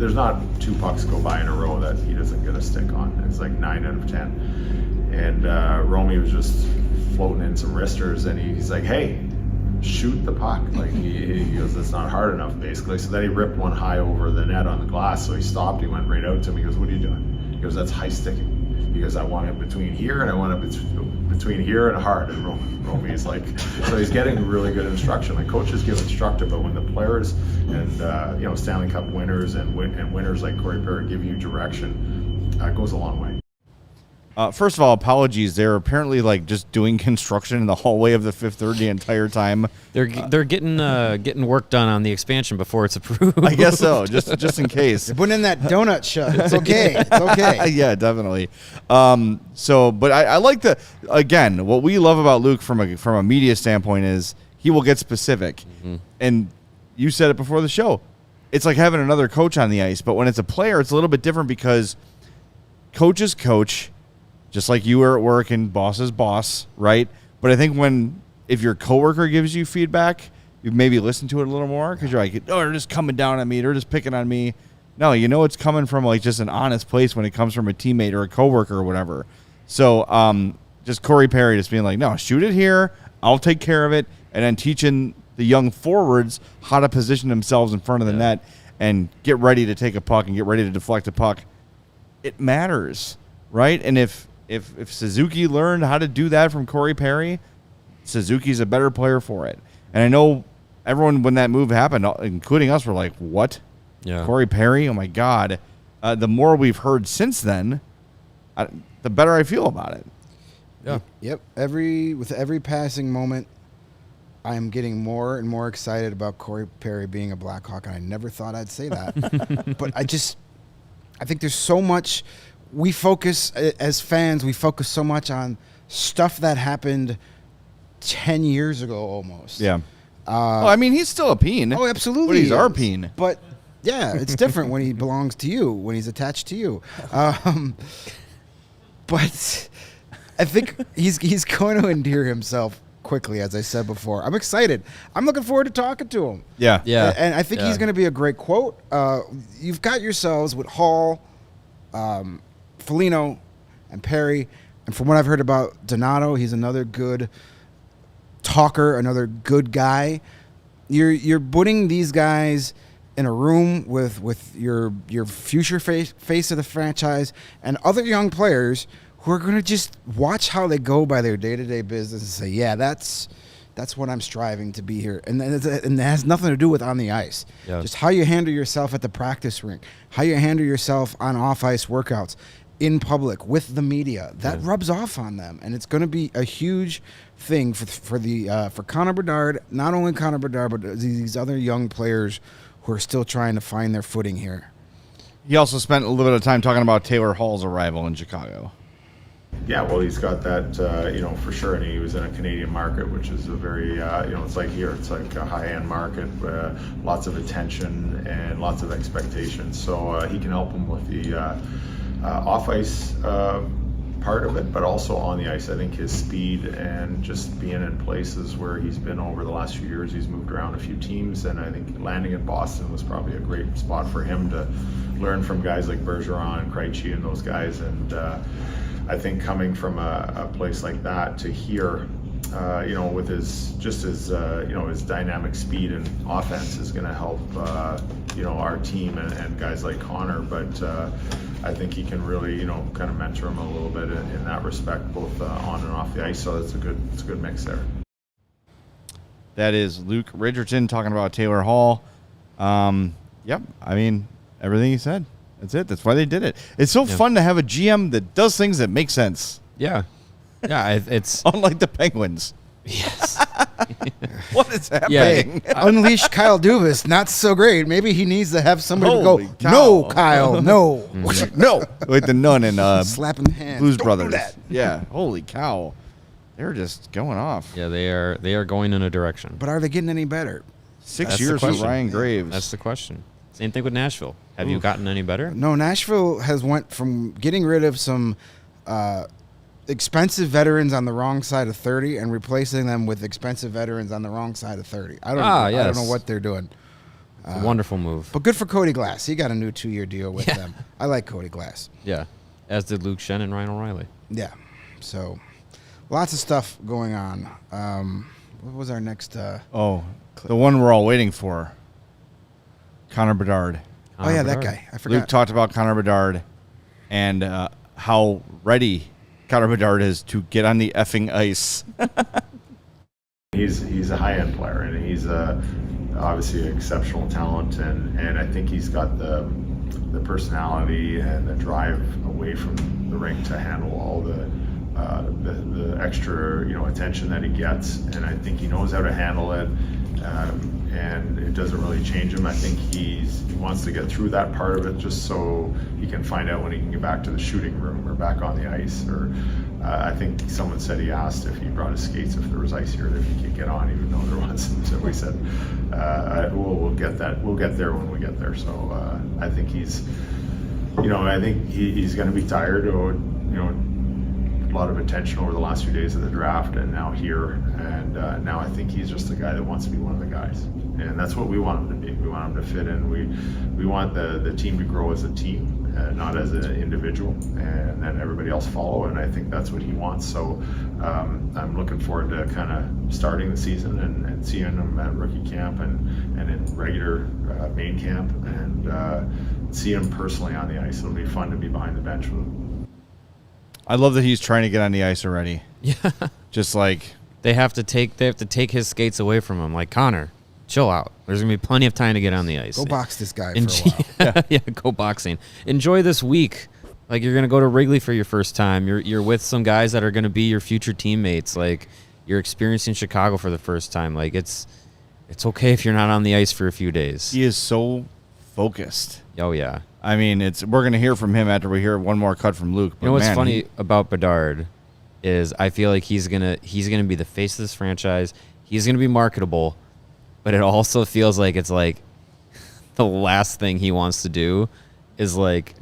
there's not 2 pucks go by in a row that he doesn't get a stick on. It's like 9 out of 10. And Romy was just floating in some wristers, and he's like, "Hey, shoot the puck!" Like he goes, "That's not hard enough," basically. So then he ripped one high over the net on the glass. So he stopped. He went right out to him. He goes, "What are you doing?" He goes, "That's high sticking." He goes, "I want it between here and I want it between here and hard." And Romy's like, so he's getting really good instruction. Like, coaches give instruction, but when the players and Stanley Cup winners and winners like Corey Perry give you direction, that goes a long way. First of all, apologies. They're apparently just doing construction in the hallway of the Fifth Third the entire time. They're getting work done on the expansion before it's approved. I guess so, just in case. They're putting in that donut shut. It's okay. It's okay. Yeah, definitely. But I like again, what we love about Luke from a media standpoint is he will get specific. Mm-hmm. And you said it before the show. It's like having another coach on the ice, but when it's a player, it's a little bit different, because coaches coach. Just like you were at work and boss is boss, right? But I think if your coworker gives you feedback, you maybe listen to it a little more, because you're like, "Oh, they're just coming down on me. They're just picking on me." No, it's coming from just an honest place when it comes from a teammate or a coworker or whatever. So just Corey Perry just being like, "No, shoot it here. I'll take care of it," and then teaching the young forwards how to position themselves in front of the net and get ready to take a puck and get ready to deflect a puck. It matters, right? And if Suzuki learned how to do that from Corey Perry, Suzuki's a better player for it. And I know everyone, when that move happened, including us, were like, "What? Yeah. Corey Perry? Oh my God." The more we've heard since then, the better I feel about it. Yeah. Yep. With every passing moment, I am getting more and more excited about Corey Perry being a Blackhawk, and I never thought I'd say that. But I think there's so much. We focus, as fans, so much on stuff that happened 10 years ago almost. Yeah. I mean, he's still a Peen. Oh, absolutely. But he's our Peen. But, yeah, it's different when he belongs to you, when he's attached to you. But I think he's going to endear himself quickly, as I said before. I'm excited. I'm looking forward to talking to him. Yeah. Yeah. And I think he's going to be a great quote. You've got yourselves with Hall, Foligno, and Perry. And from what I've heard about Donato, he's another good talker, another good guy. You're putting these guys in a room with your future face of the franchise and other young players who are going to just watch how they go by their day-to-day business and say, yeah, that's what I'm striving to be here. And it has nothing to do with on the ice. Yeah. Just how you handle yourself at the practice rink, how you handle yourself on off-ice workouts, in public, with the media. That rubs off on them. And it's going to be a huge thing for Connor Bedard, not only Connor Bedard, but these other young players who are still trying to find their footing here. He also spent a little bit of time talking about Taylor Hall's arrival in Chicago. Yeah, well, he's got that, for sure. And he was in a Canadian market, which is a very, it's like here. It's like a high-end market, lots of attention and lots of expectations. So he can help him with the off-ice part of it, but also on the ice. I think his speed and just being in places where he's been over the last few years, he's moved around a few teams, and I think landing in Boston was probably a great spot for him to learn from guys like Bergeron and Krejci and those guys. And I think coming from a place like that to here, with his dynamic speed and offense is going to help, our team and guys like Connor. But I think he can really, kind of mentor him a little bit in that respect, both on and off the ice. So it's a good mix there. That is Luke Richardson talking about Taylor Hall. Yep. I mean, everything he said. That's it. That's why they did it. It's so fun to have a GM that does things that make sense. Yeah. Yeah, it's unlike the Penguins. Yes. What is happening? Yeah. Unleash Kyle Dubas, not so great. Maybe he needs to have somebody Holy to go, cow. no, Kyle, no. No. With the nun and Slapping the hands. Blues Don't Brothers. do that. Yeah. Holy cow. They're just going off. Yeah, they are going in a direction. But are they getting any better? 6 That's the years for question. Ryan Graves. That's the question. Same thing with Nashville. Have you gotten any better? No, Nashville has went from getting rid of some expensive veterans on the wrong side of 30 and replacing them with expensive veterans on the wrong side of 30. I don't know what they're doing. It's a wonderful move. But good for Cody Glass. He got a new 2-year deal with them. I like Cody Glass. Yeah, as did Luke Shen and Ryan O'Reilly. Yeah. So lots of stuff going on. What was our next? The one we're all waiting for. Connor Bedard. That guy. I forgot. Luke talked about Connor Bedard and how ready Connor Bedard is to get on the effing ice. He's a high-end player, and he's obviously an exceptional talent, and I think he's got the personality and the drive away from the rink to handle all the extra attention that he gets, and I think he knows how to handle it. And it doesn't really change him. I think he wants to get through that part of it just so he can find out when he can get back to the shooting room or back on the ice. Or I think someone said he asked if he brought his skates if there was ice here, if he could get on, even though there wasn't. So we said, we'll get that. We'll get there when we get there. So I think he's going to be tired. A lot of attention over the last few days of the draft and now here, and now I think he's just a guy that wants to be one of the guys, and that's what we want him to be. We want him to fit in. We want the team to grow as a team, not as an individual, and then everybody else follow, and I think that's what he wants. So I'm looking forward to kind of starting the season and seeing him at rookie camp and in regular main camp, and see him personally on the ice. It'll be fun to be behind the bench with him. I love that he's trying to get on the ice already. Yeah. Just like They have to take his skates away from him. Like, Connor, chill out. There's gonna be plenty of time to get on the ice. Go box this guy for a while. Yeah, go boxing. Enjoy this week. Like, you're gonna go to Wrigley for your first time. You're with some guys that are gonna be your future teammates. Like, you're experiencing Chicago for the first time. Like, it's okay if you're not on the ice for a few days. he is so focused. Oh yeah. I mean, we're going to hear from him after we hear one more cut from Luke. You know what's funny about Bedard is I feel like he's gonna be the face of this franchise. He's gonna be marketable, but it also feels like it's like the last thing he wants to do is like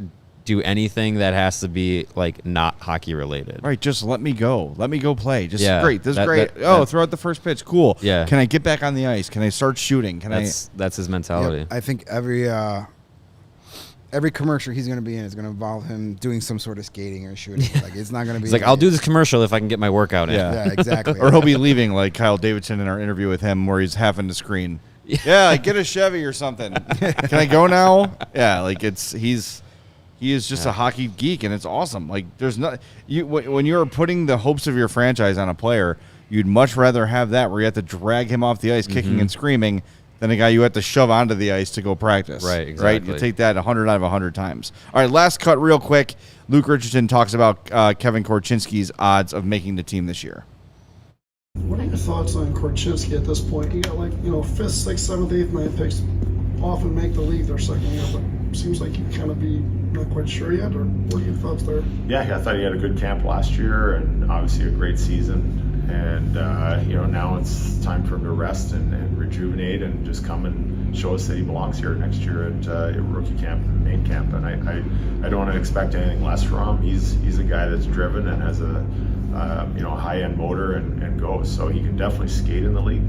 do anything that has to be like not hockey related. Right, just let me go. Let me go play. Just great. This is that- great. that- Throw out the first pitch. Cool. Yeah. Can I get back on the ice? Can I start shooting? That's his mentality. Yep. I think every commercial he's going to be in is going to involve him doing some sort of skating or shooting. Like, it's not going to be. He's like, I'll do this commercial if I can get my workout in. Yeah. Yeah, exactly. Or he'll be leaving like Kyle Davidson in our interview with him where he's having the screen. Yeah, get a Chevy or something. Can I go now? Yeah, like he's He is just a hockey geek, and it's awesome. Like, there's not when you're putting the hopes of your franchise on a player, you'd much rather have that where you have to drag him off the ice kicking and screaming than a guy you have to shove onto the ice to go practice. Right, exactly. Right? You take that 100 out of 100 times. All right, last cut real quick. Luke Richardson talks about Kevin Korchinski's odds of making the team this year. What are your thoughts on Korchinski at this point? You got 5th, 6th, 7th, 8th, 9th picks often make the league their second year, but seems like you kind of be not quite sure yet, or what are your thoughts there? Yeah, I thought he had a good camp last year and obviously a great season. And, now it's time for him to rest and rejuvenate and just come and show us that he belongs here next year at rookie camp and main camp. And I don't expect anything less from him. He's a guy that's driven and has a high-end motor and goes. So he can definitely skate in the league.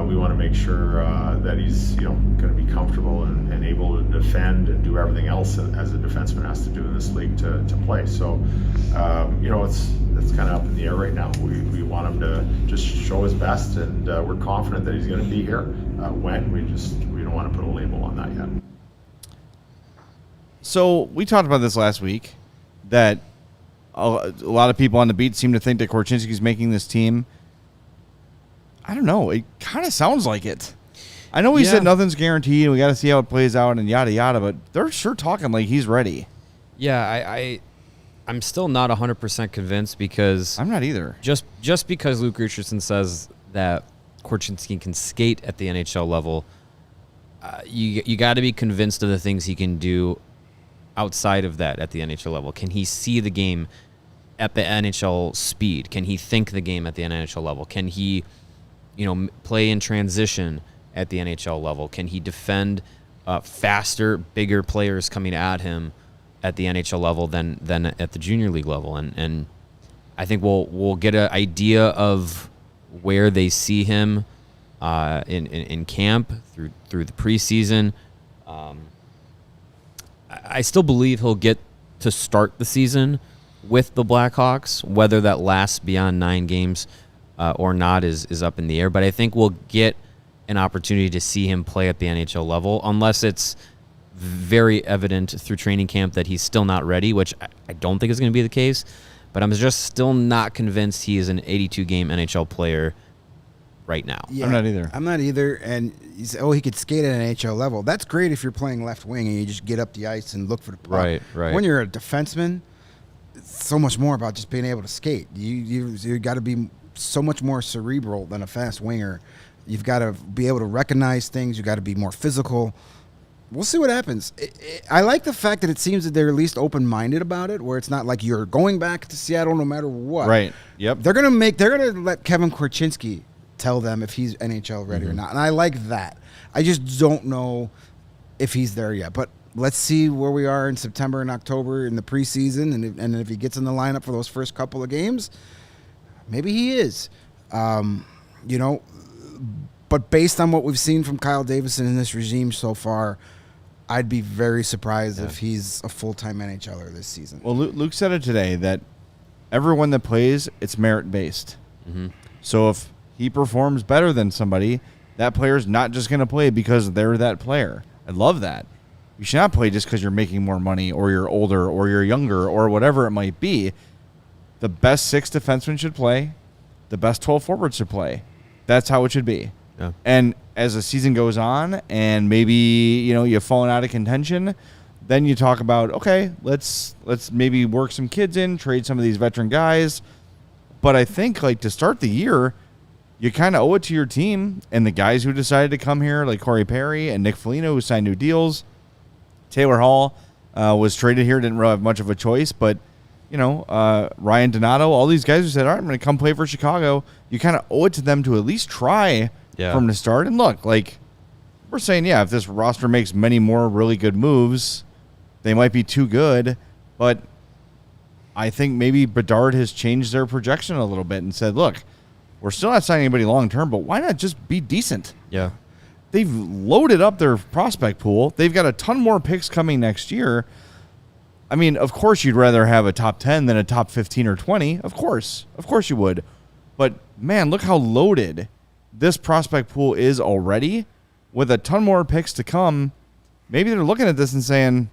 We want to make sure that he's going to be comfortable and able to defend and do everything else as a defenseman has to do in this league to play. So it's kind of up in the air right now. We want him to just show his best, and we're confident that he's going to be here. When we don't want to put a label on that yet. So we talked about this last week, that a lot of people on the beat seem to think that Korchinski's making this team. I don't know. It kind of sounds like it. I know he said nothing's guaranteed and we got to see how it plays out and yada yada, but they're sure talking like he's ready. Yeah, I'm still not 100% convinced because I'm not either. Just because Luke Richardson says that Korchinski can skate at the NHL level, you got to be convinced of the things he can do outside of that at the NHL level. Can he see the game at the NHL speed? Can he think the game at the NHL level? Can he, play in transition at the NHL level? Can he defend faster, bigger players coming at him at the NHL level than at the junior league level? And I think we'll get an idea of where they see him in camp through the preseason. I still believe he'll get to start the season with the Blackhawks. Whether that lasts beyond 9 games or not is up in the air. But I think we'll get an opportunity to see him play at the NHL level, unless it's very evident through training camp that he's still not ready, which I don't think is going to be the case. But I'm just still not convinced he is an 82-game NHL player right now. Yeah, I'm not either. And you say, he could skate at an NHL level. That's great if you're playing left wing and you just get up the ice and look for the puck. Right. When you're a defenseman, it's so much more about just being able to skate. You got to be so much more cerebral than a fast winger. You've got to be able to recognize things. You got to be more physical. We'll see what happens. I like the fact that it seems that they're at least open-minded about it, where it's not like you're going back to Seattle no matter what. Right. Yep. They're gonna let Kevin Korchinski tell them if he's NHL ready or not, and I like that. I just don't know if he's there yet, but let's see where we are in September and October in the preseason, and if he gets in the lineup for those first couple of games, maybe he is. But based on what we've seen from Kyle Davison in this regime so far, I'd be very surprised if he's a full-time NHLer this season. Well, Luke said it today that everyone that plays, it's merit-based. Mm-hmm. So if he performs better than somebody, that player's not just going to play because they're that player. I love that. You should not play just because you're making more money or you're older or you're younger or whatever it might be. The best 6 defensemen should play. The best 12 forwards should play. That's how it should be. Yeah. And as the season goes on and maybe, you've fallen out of contention, then you talk about, okay, let's maybe work some kids in, trade some of these veteran guys. But I think, to start the year, you kind of owe it to your team and the guys who decided to come here, like Corey Perry and Nick Foligno, who signed new deals. Taylor Hall was traded here, didn't really have much of a choice, but Ryan Donato, all these guys who said, all right, I'm going to come play for Chicago. You kind of owe it to them to at least try from the start. And look, we're saying, if this roster makes many more really good moves, they might be too good. But I think maybe Bedard has changed their projection a little bit and said, look, we're still not signing anybody long-term, but why not just be decent? Yeah. They've loaded up their prospect pool. They've got a ton more picks coming next year. I mean, of course you'd rather have a top 10 than a top 15 or 20. Of course you would. But, man, look how loaded this prospect pool is already with a ton more picks to come. Maybe they're looking at this and saying,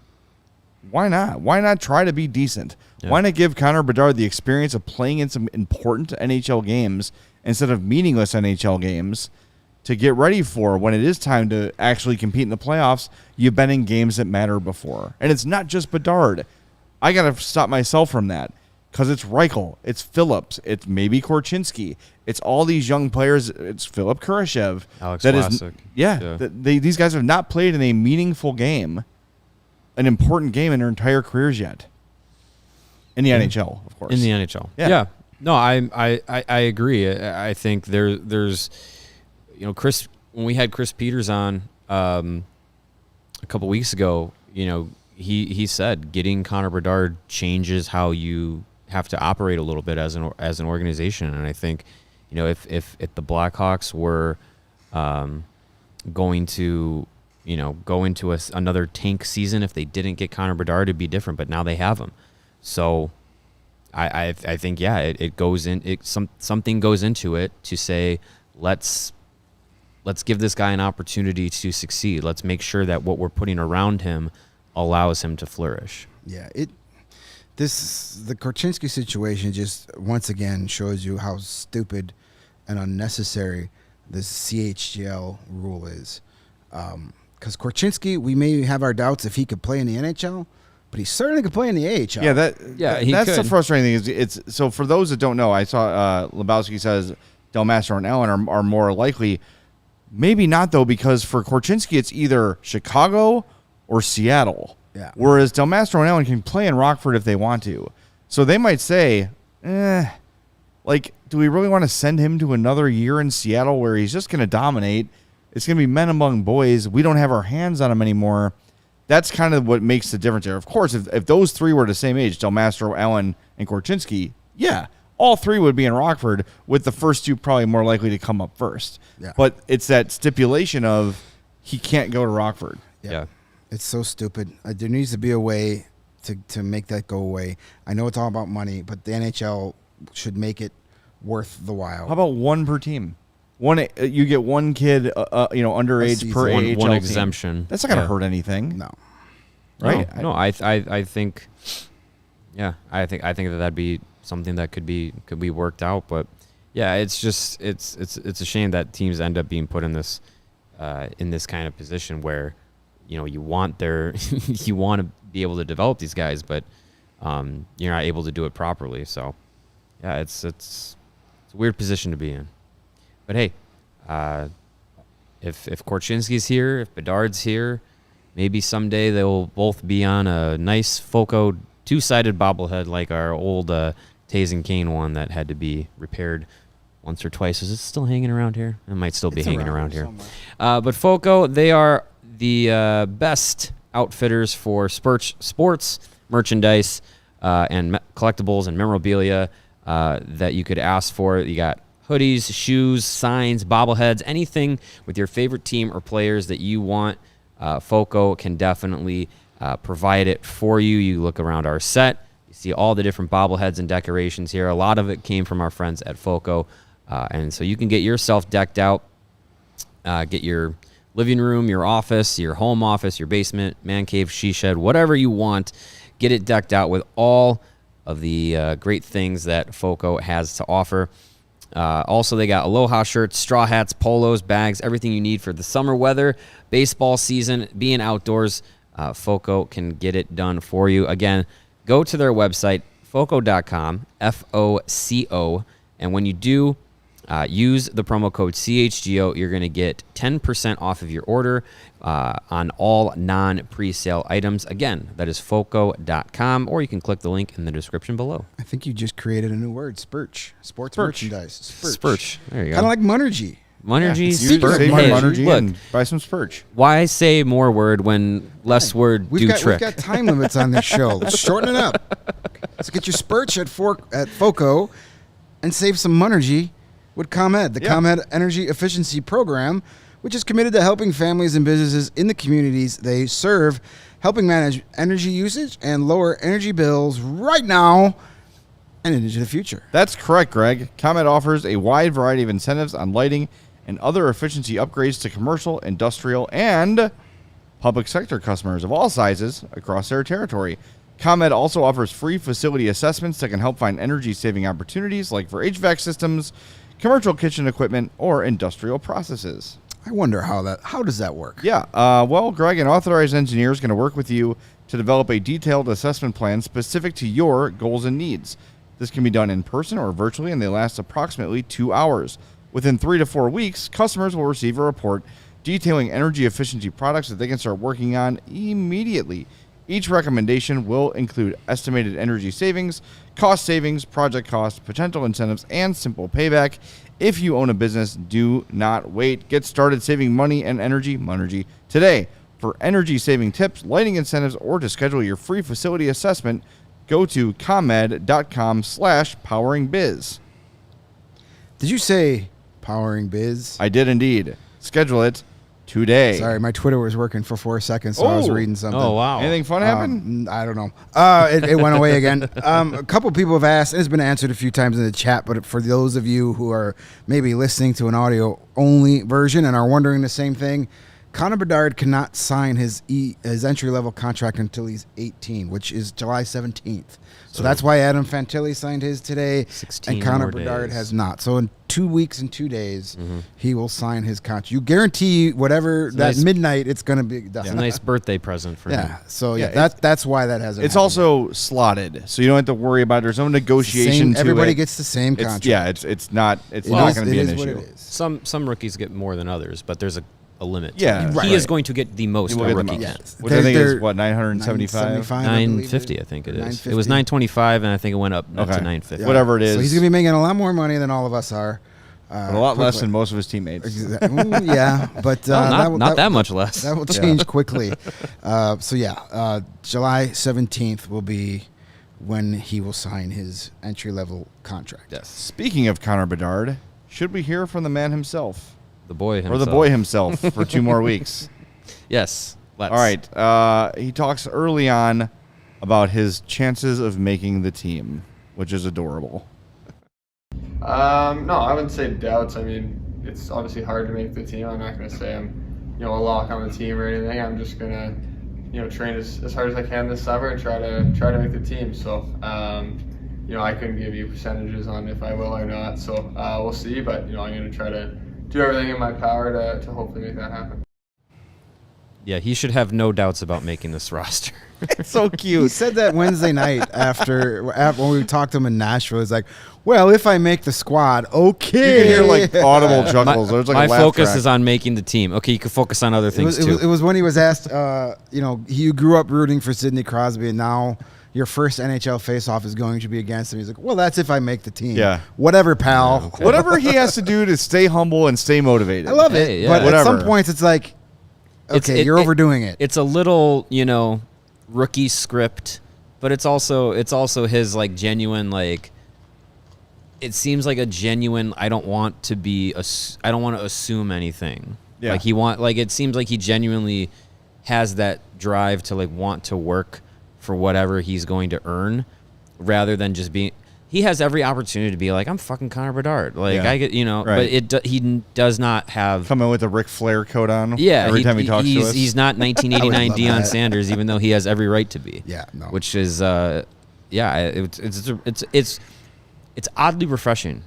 why not? Why not try to be decent? Yeah. Why not give Connor Bedard the experience of playing in some important NHL games instead of meaningless NHL games to get ready for when it is time to actually compete in the playoffs? You've been in games that matter before. And it's not just Bedard. I got to stop myself from that because it's Reichel, it's Phillips, it's maybe Korchinski. It's all these young players. It's Philip Kurashev. Alex that Vlasic. These guys have not played in a meaningful game, an important game in their entire careers yet. In the NHL, of course. In the NHL. Yeah. No, I agree. I think there's Chris, when we had Chris Peters on a couple weeks ago, he said getting Connor Bedard changes how you have to operate a little bit as an organization. And I think, if the Blackhawks were going to go into another tank season, if they didn't get Connor Bedard, it'd be different. But now they have him. So I think, it goes in. Something goes into it to say, let's give this guy an opportunity to succeed. Let's make sure that what we're putting around him allows him to flourish. Yeah, the Korchinski situation just once again shows you how stupid and unnecessary this CHGL rule is. Because Korchinski, we may have our doubts if he could play in the NHL, but he certainly could play in the AHL. Yeah, that's could. the frustrating thing. It's so for those that don't know, I saw Lebowski says Del Mastro and Allen are more likely. Maybe not though, because for Korchinski it's either Chicago or Seattle. Yeah. Whereas Del Mastro and Allen can play in Rockford if they want to. So they might say, do we really want to send him to another year in Seattle where he's just going to dominate? It's going to be men among boys. We don't have our hands on him anymore. That's kind of what makes the difference there. Of course, if those three were the same age, Del Mastro, Allen, and Korchinski, all three would be in Rockford, with the first two probably more likely to come up first. Yeah. But it's that stipulation of he can't go to Rockford. Yeah. It's so stupid. There needs to be a way to make that go away. I know it's all about money, but the NHL should make it worth the while. How about one per team? You get one kid, underage per AHL one team. exemption. That's not going to hurt anything. No. Right? No, I think, I think that'd be something that could be worked out. But yeah, it's just it's a shame that teams end up being put in this kind of position where you want you want to be able to develop these guys, but you're not able to do it properly. So yeah, it's a weird position to be in. But hey, if Korchinski's here, if Bedard's here, maybe someday they'll both be on a nice Foco two-sided bobblehead like our old Taze and Kane one that had to be repaired once or twice. Is it still hanging around here? It might still be hanging around here. But Foco, they are the best outfitters for sports merchandise and collectibles and memorabilia that you could ask for. You got hoodies, shoes, signs, bobbleheads, anything with your favorite team or players that you want. Foco can definitely provide it for you. You look around our set, you see all the different bobbleheads and decorations here. A lot of it came from our friends at Foco. And so you can get yourself decked out, get your living room, your office, your home office, your basement, man cave, she shed, whatever you want. Get it decked out with all of the great things that Foco has to offer. Also, they got Aloha shirts, straw hats, polos, bags, everything you need for the summer weather, baseball season, being outdoors. Foco can get it done for you. Again, go to their website, foco.com, F-O-C-O, and when you do, use the promo code CHGO. You're going to get 10% off of your order on all non-presale items. Again, that is foco.com, or you can click the link in the description below. I think you just created a new word, spurch. Sports merchandise. Spurch. There you go. Kind of like Monergy. Monergy, Say Spurch. more Hey, Monergy look, and buy some Spurch. why say more word when less word do trick? We've got time limits on this show. Let's shorten it up. Let's get your Spurch at Foco and save some Monergy with ComEd, the ComEd Energy Efficiency Program, which is committed to helping families and businesses in the communities they serve, helping manage energy usage and lower energy bills right now and into the future. That's correct, Greg. ComEd offers a wide variety of incentives on lighting and other efficiency upgrades to commercial, industrial, and public sector customers of all sizes across their territory. ComEd also offers free facility assessments that can help find energy-saving opportunities like for HVAC systems, commercial kitchen equipment, or industrial processes. I wonder how does that work? Yeah, well, Greg, an authorized engineer is going to work with you to develop a detailed assessment plan specific to your goals and needs. This can be done in person or virtually, and they last approximately 2 hours. Within 3 to 4 weeks, customers will receive a report detailing energy efficiency products that they can start working on immediately. Each recommendation will include estimated energy savings, cost savings, project costs, potential incentives, and simple payback. If you own a business, do not wait. Get started saving money and energy today. For energy saving tips, lighting incentives, or to schedule your free facility assessment, go to comed.com/poweringbiz. Did you say powering biz? I did indeed. Schedule it today. Sorry, my Twitter was working for 4 seconds, so I was reading something. Oh, wow. Anything fun happen? I don't know. It went away again. A couple people have asked, and it's been answered a few times in the chat, but for those of you who are maybe listening to an audio-only version and are wondering the same thing, Connor Bedard cannot sign his entry-level contract until he's 18, which is July 17th. So that's why Adam Fantilli signed his today, 16 and Connor more Bedard days. has not. So in 2 weeks and 2 days, he will sign his contract. You guarantee whatever that nice. midnight it's going to be done. It's a nice birthday present for him. Yeah. So Yeah, that's why that hasn't. It's happened. also slotted, so you don't have to worry about. There's no negotiation. to Everybody it. gets the same It's, contract. yeah, it's not It not is- going to be it an is what issue. it is. Some rookies get more than others, but there's a limit. Yeah, he right. is going to get the most He will a get the rookie most. can. Which I think is They're what 975. 975, I believe. 950, I think it is. It 950. was 925, and I think it went up to Okay. 950. Whatever it is. So he's going to be making a lot more money than all of us are. But a lot less than most of his teammates. Yeah, but Not that much less. That will change quickly. July 17th will be when he will sign his entry-level contract. Yes. Speaking of Connor Bedard, should we hear from the man himself? The boy himself. Or the boy himself for 2 more weeks? Yes. Let's. All right. He talks early on about his chances of making the team, which is adorable. No, I wouldn't say doubts. I mean, it's obviously hard to make the team. I'm not going to say I'm, a lock on the team or anything. I'm just going to, train as hard as I can this summer and try to make the team. So, I couldn't give you percentages on if I will or not. So we'll see. But I'm going to try to do everything in my power to hopefully make that happen. Yeah, he should have no doubts about making this roster. It's so cute. He said that Wednesday night after when we talked to him in Nashville. He's like, well, if I make the squad, okay. You can hear like audible chuckles. There's like My a laugh focus track. is on making the team. Okay, you can focus on other things too. It was when he was asked, you grew up rooting for Sidney Crosby, and now your first NHL faceoff is going to be against him. He's like, well, that's if I make the team. Yeah. Whatever, pal. Okay. Whatever he has to do to stay humble and stay motivated. I love it. Hey, yeah. But at some Whatever. points, it's like, okay, you're overdoing it. It's a little, rookie script, but it's also his like genuine like. It seems like a genuine. I don't want to assume anything. Yeah. It seems like he genuinely has that drive to like want to work for whatever he's going to earn, rather than just being. He has every opportunity to be like, I'm fucking Connor Bedard. Like Yeah. I get, Right. but he does not have. Come in with a Ric Flair coat on. Yeah, Every time he talks to us. he's not I 1989 would love Deion that. Sanders, even though he has every right to be. Yeah, no. Which is, it's oddly refreshing,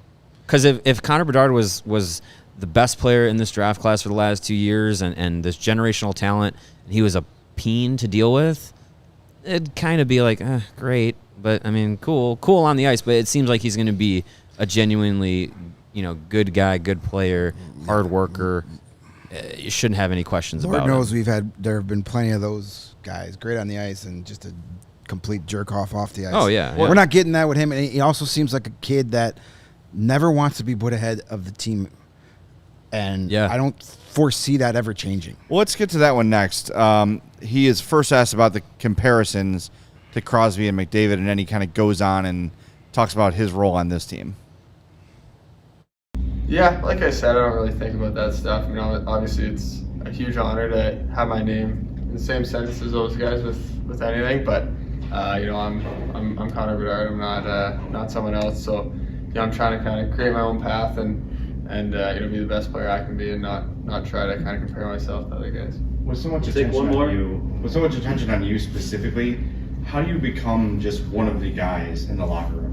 because if Connor Bedard was the best player in this draft class for the last 2 years and this generational talent, and he was a peen to deal with, it'd kind of be like, great, but I mean, cool on the ice. But it seems like he's going to be a genuinely, good guy, good player, hard worker. You shouldn't have any questions Lord about knows him. there have been plenty of those guys, great on the ice and just a complete jerk off the ice. Oh, yeah, We're yeah. not getting that with him, and he also seems like a kid that never wants to be put ahead of the team, and Yeah. I don't foresee that ever changing. Well, let's get to that one next. He is first asked about the comparisons to Crosby and McDavid, and then he kind of goes on and talks about his role on this team. Yeah, like I said, I don't really think about that stuff. Obviously it's a huge honor to have my name in the same sentence as those guys with anything. But I'm Connor Bedard. I'm not someone else. So I'm trying to kind of create my own path and be the best player I can be, and not try to kind of compare myself to other guys. with so much Take attention one more. on you, with so much attention on you specifically, how do you become just one of the guys in the locker room?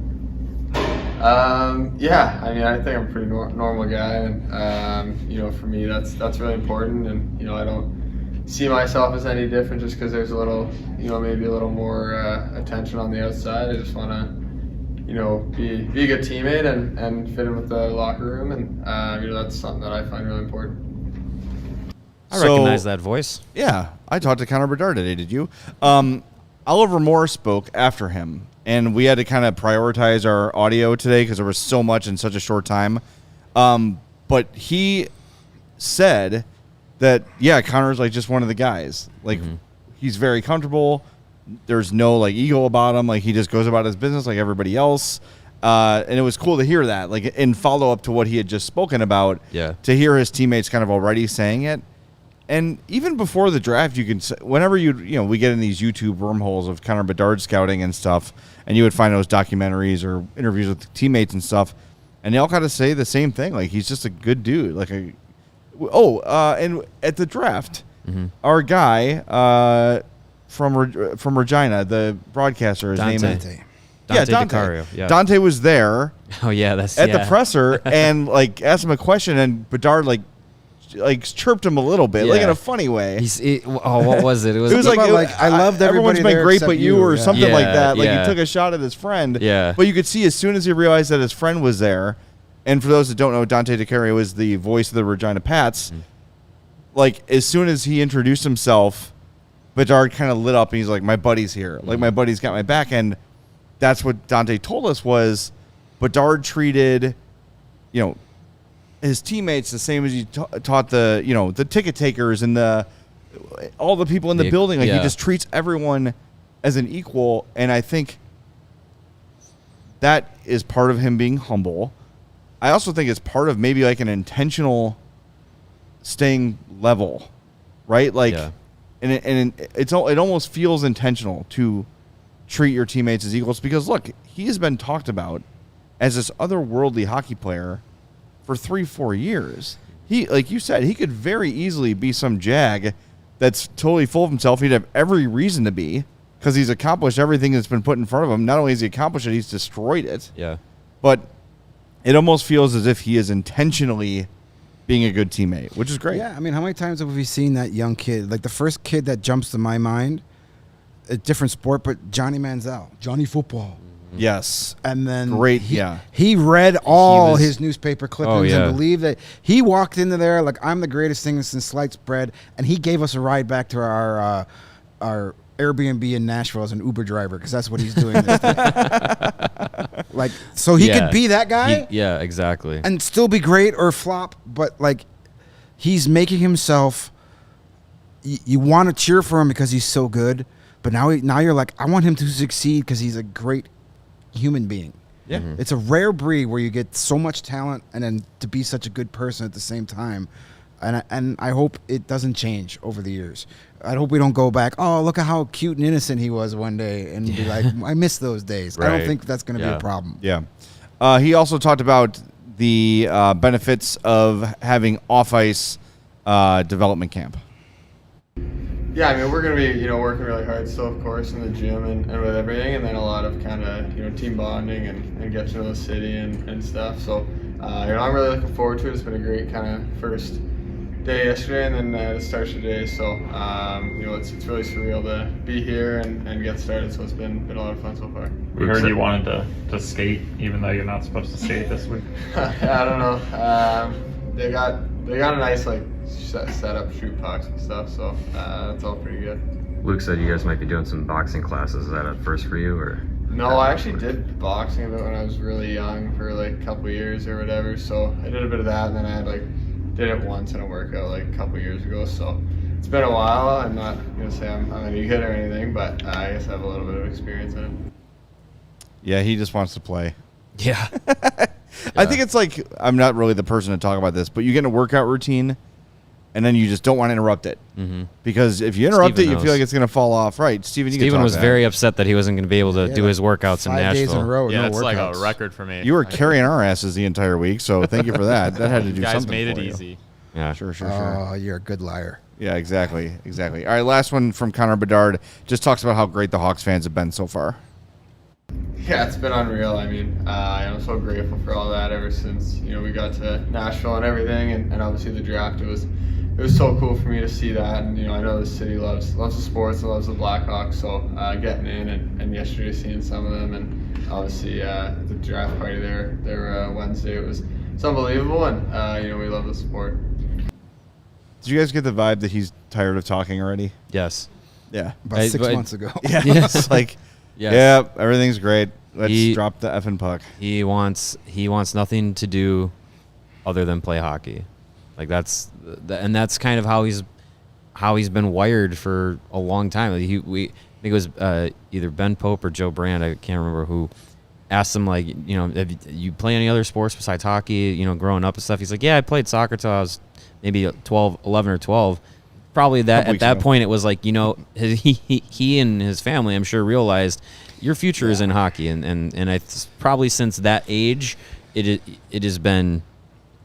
Yeah, I mean, I think I'm a pretty normal guy, and you know, for me, that's really important. And you know, I don't see myself as any different just because there's a little, you know, maybe a little more attention on the outside. I just want to, you know, be a good teammate and fit in with the locker room, and you know, that's something that I find really important. I recognize that voice. Yeah, I talked to Connor Bedard today. Did you? Oliver Moore spoke after him, and we had to kind of prioritize our audio today because there was so much in such a short time. But he said that, yeah, Connor's like just one of the guys. Like, he's very comfortable. There's no like ego about him. Like, he just goes about his business like everybody else. And it was cool to hear that, like in follow up to what he had just spoken about. Yeah. To hear his teammates kind of already saying it. And even before the draft, you can, whenever you know, we get in these YouTube wormholes of Connor Bedard scouting and stuff, and you would find those documentaries or interviews with teammates and stuff, and they all kind of say the same thing. Like, he's just a good dude. Like and at the draft, our guy from Regina, the broadcaster, his name is Dante Dante. DiCario, yeah. Dante was there. Oh yeah, that's at the presser and like asked him a question, and Bedard like chirped him a little bit, like in a funny way. What was it? It was like I loved everyone's everybody been there great, except but you, or something like that. Like he took a shot at his friend. Yeah. But you could see as soon as he realized that his friend was there, and for those that don't know, Dante DiCario is the voice of the Regina Pats. Like as soon as he introduced himself, Bedard kind of lit up, and he's like, "My buddy's here. Like my buddy's got my back." And that's what Dante told us was Bedard treated, you know, his teammates the same as he taught the, you know, the ticket takers and all the people in the building. Like he just treats everyone as an equal, and I think that is part of him being humble. I also think it's part of maybe like an intentional staying level, right? Like, and it almost feels intentional to treat your teammates as equals because look, he has been talked about as this otherworldly hockey player for 3-4 years. He, like you said, he could very easily be some jag that's totally full of himself. He'd have every reason to be because he's accomplished everything that's been put in front of him. Not only has he accomplished it, he's destroyed it. Yeah. But it almost feels as if he is intentionally being a good teammate, which is great. Yeah, I mean, how many times have we seen that young kid? Like the first kid that jumps to my mind, a different sport, but Johnny Manziel, Johnny Football. Yes. And then great, he read all his newspaper clippings and believed that he walked into there like, I'm the greatest thing since sliced bread, and he gave us a ride back to our Airbnb in Nashville as an Uber driver because that's what he's doing this day. Like, so he could be that guy. Yeah, exactly. And still be great or flop, but like he's making himself, you want to cheer for him because he's so good, but now you're like, I want him to succeed because he's a great human being. Yeah. It's a rare breed where you get so much talent and then to be such a good person at the same time. And I hope it doesn't change over the years. I hope we don't go back, oh, look at how cute and innocent he was one day and be like, I miss those days. I don't think that's going to be a problem. Yeah. He also talked about the benefits of having off-ice development camp. Yeah, I mean, we're going to be, working really hard still, of course, in the gym and with everything, and then a lot of kind of, team bonding and get to know the city and stuff. So, I'm really looking forward to it. It's been a great kind of first day yesterday and then to start today. So, it's really surreal to be here and get started. So it's been a lot of fun so far. We heard you wanted to skate, even though you're not supposed to skate this week. I don't know. They got a nice set up shoot pucks and stuff, so it's all pretty good. Luke said you guys might be doing some boxing classes. Is that a first for you, or? No, I actually did boxing a bit when I was really young for like a couple years or whatever. So I did a bit of that, and then I had did it once in a workout like a couple years ago. So it's been a while. I'm not gonna say I'm any good or anything, but I guess I have a little bit of experience in it. Yeah, he just wants to play. Yeah. I think it's like, I'm not really the person to talk about this, but you get in a workout routine and then you just don't want to interrupt it. Mm-hmm. Because if you interrupt Steven it, you feel like it's going to fall off. Right, Steven, you Steven was very upset that he wasn't going to be able to do his workouts in 5 Nashville. days in a row, Yeah, no it's workouts. like a record for me. You were carrying our asses the entire week, so thank you for that. That had to do You guys something made it for you. easy. Yeah. Sure. Oh, you're a good liar. Yeah, exactly. All right, last one from Connor Bedard. Just talks about how great the Hawks fans have been so far. Yeah, it's been unreal. I mean, I'm so grateful for all that ever since, we got to Nashville and everything, and obviously the draft. It was so cool for me to see that, and I know the city loves the sports and loves the Blackhawks, so getting in and yesterday seeing some of them, and obviously the draft party there Wednesday, it's unbelievable, and we love the sport. Did you guys get the vibe that he's tired of talking already? Yes. Yeah. About 6 months ago. Yeah. Yes. It's like, Yes. yeah, everything's great. Let's drop the effing puck. He wants nothing to do other than play hockey. Like that's kind of how he's been wired for a long time. I think it was either Ben Pope or Joe Brand, I can't remember who, asked him, like, have you play any other sports besides hockey, growing up and stuff? He's like, yeah, I played soccer till I was maybe 11 or 12. Probably that at that point it was like, he and his family, I'm sure, realized your future is in hockey, and probably since that age it has been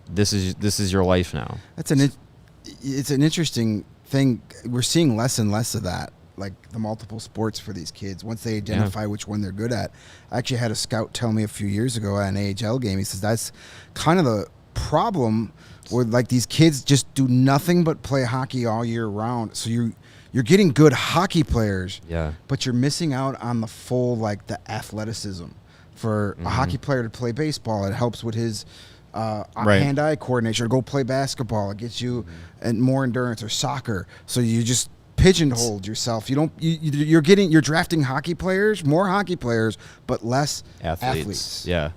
this is your life now. It's an interesting thing. We're seeing less and less of that, like the multiple sports for these kids once they identify which one they're good at. I actually had a scout tell me a few years ago at an AHL game, he says that's kind of the problem where, like, these kids just do nothing but play hockey all year round. So you're getting good hockey players, but you're missing out on the full, like, the athleticism. For a hockey player to play baseball, it helps with his hand-eye coordination. Or go play basketball, it gets you more endurance. Or soccer, so you just pigeonholed yourself. You're drafting hockey players, more hockey players, but less athletes. Yeah.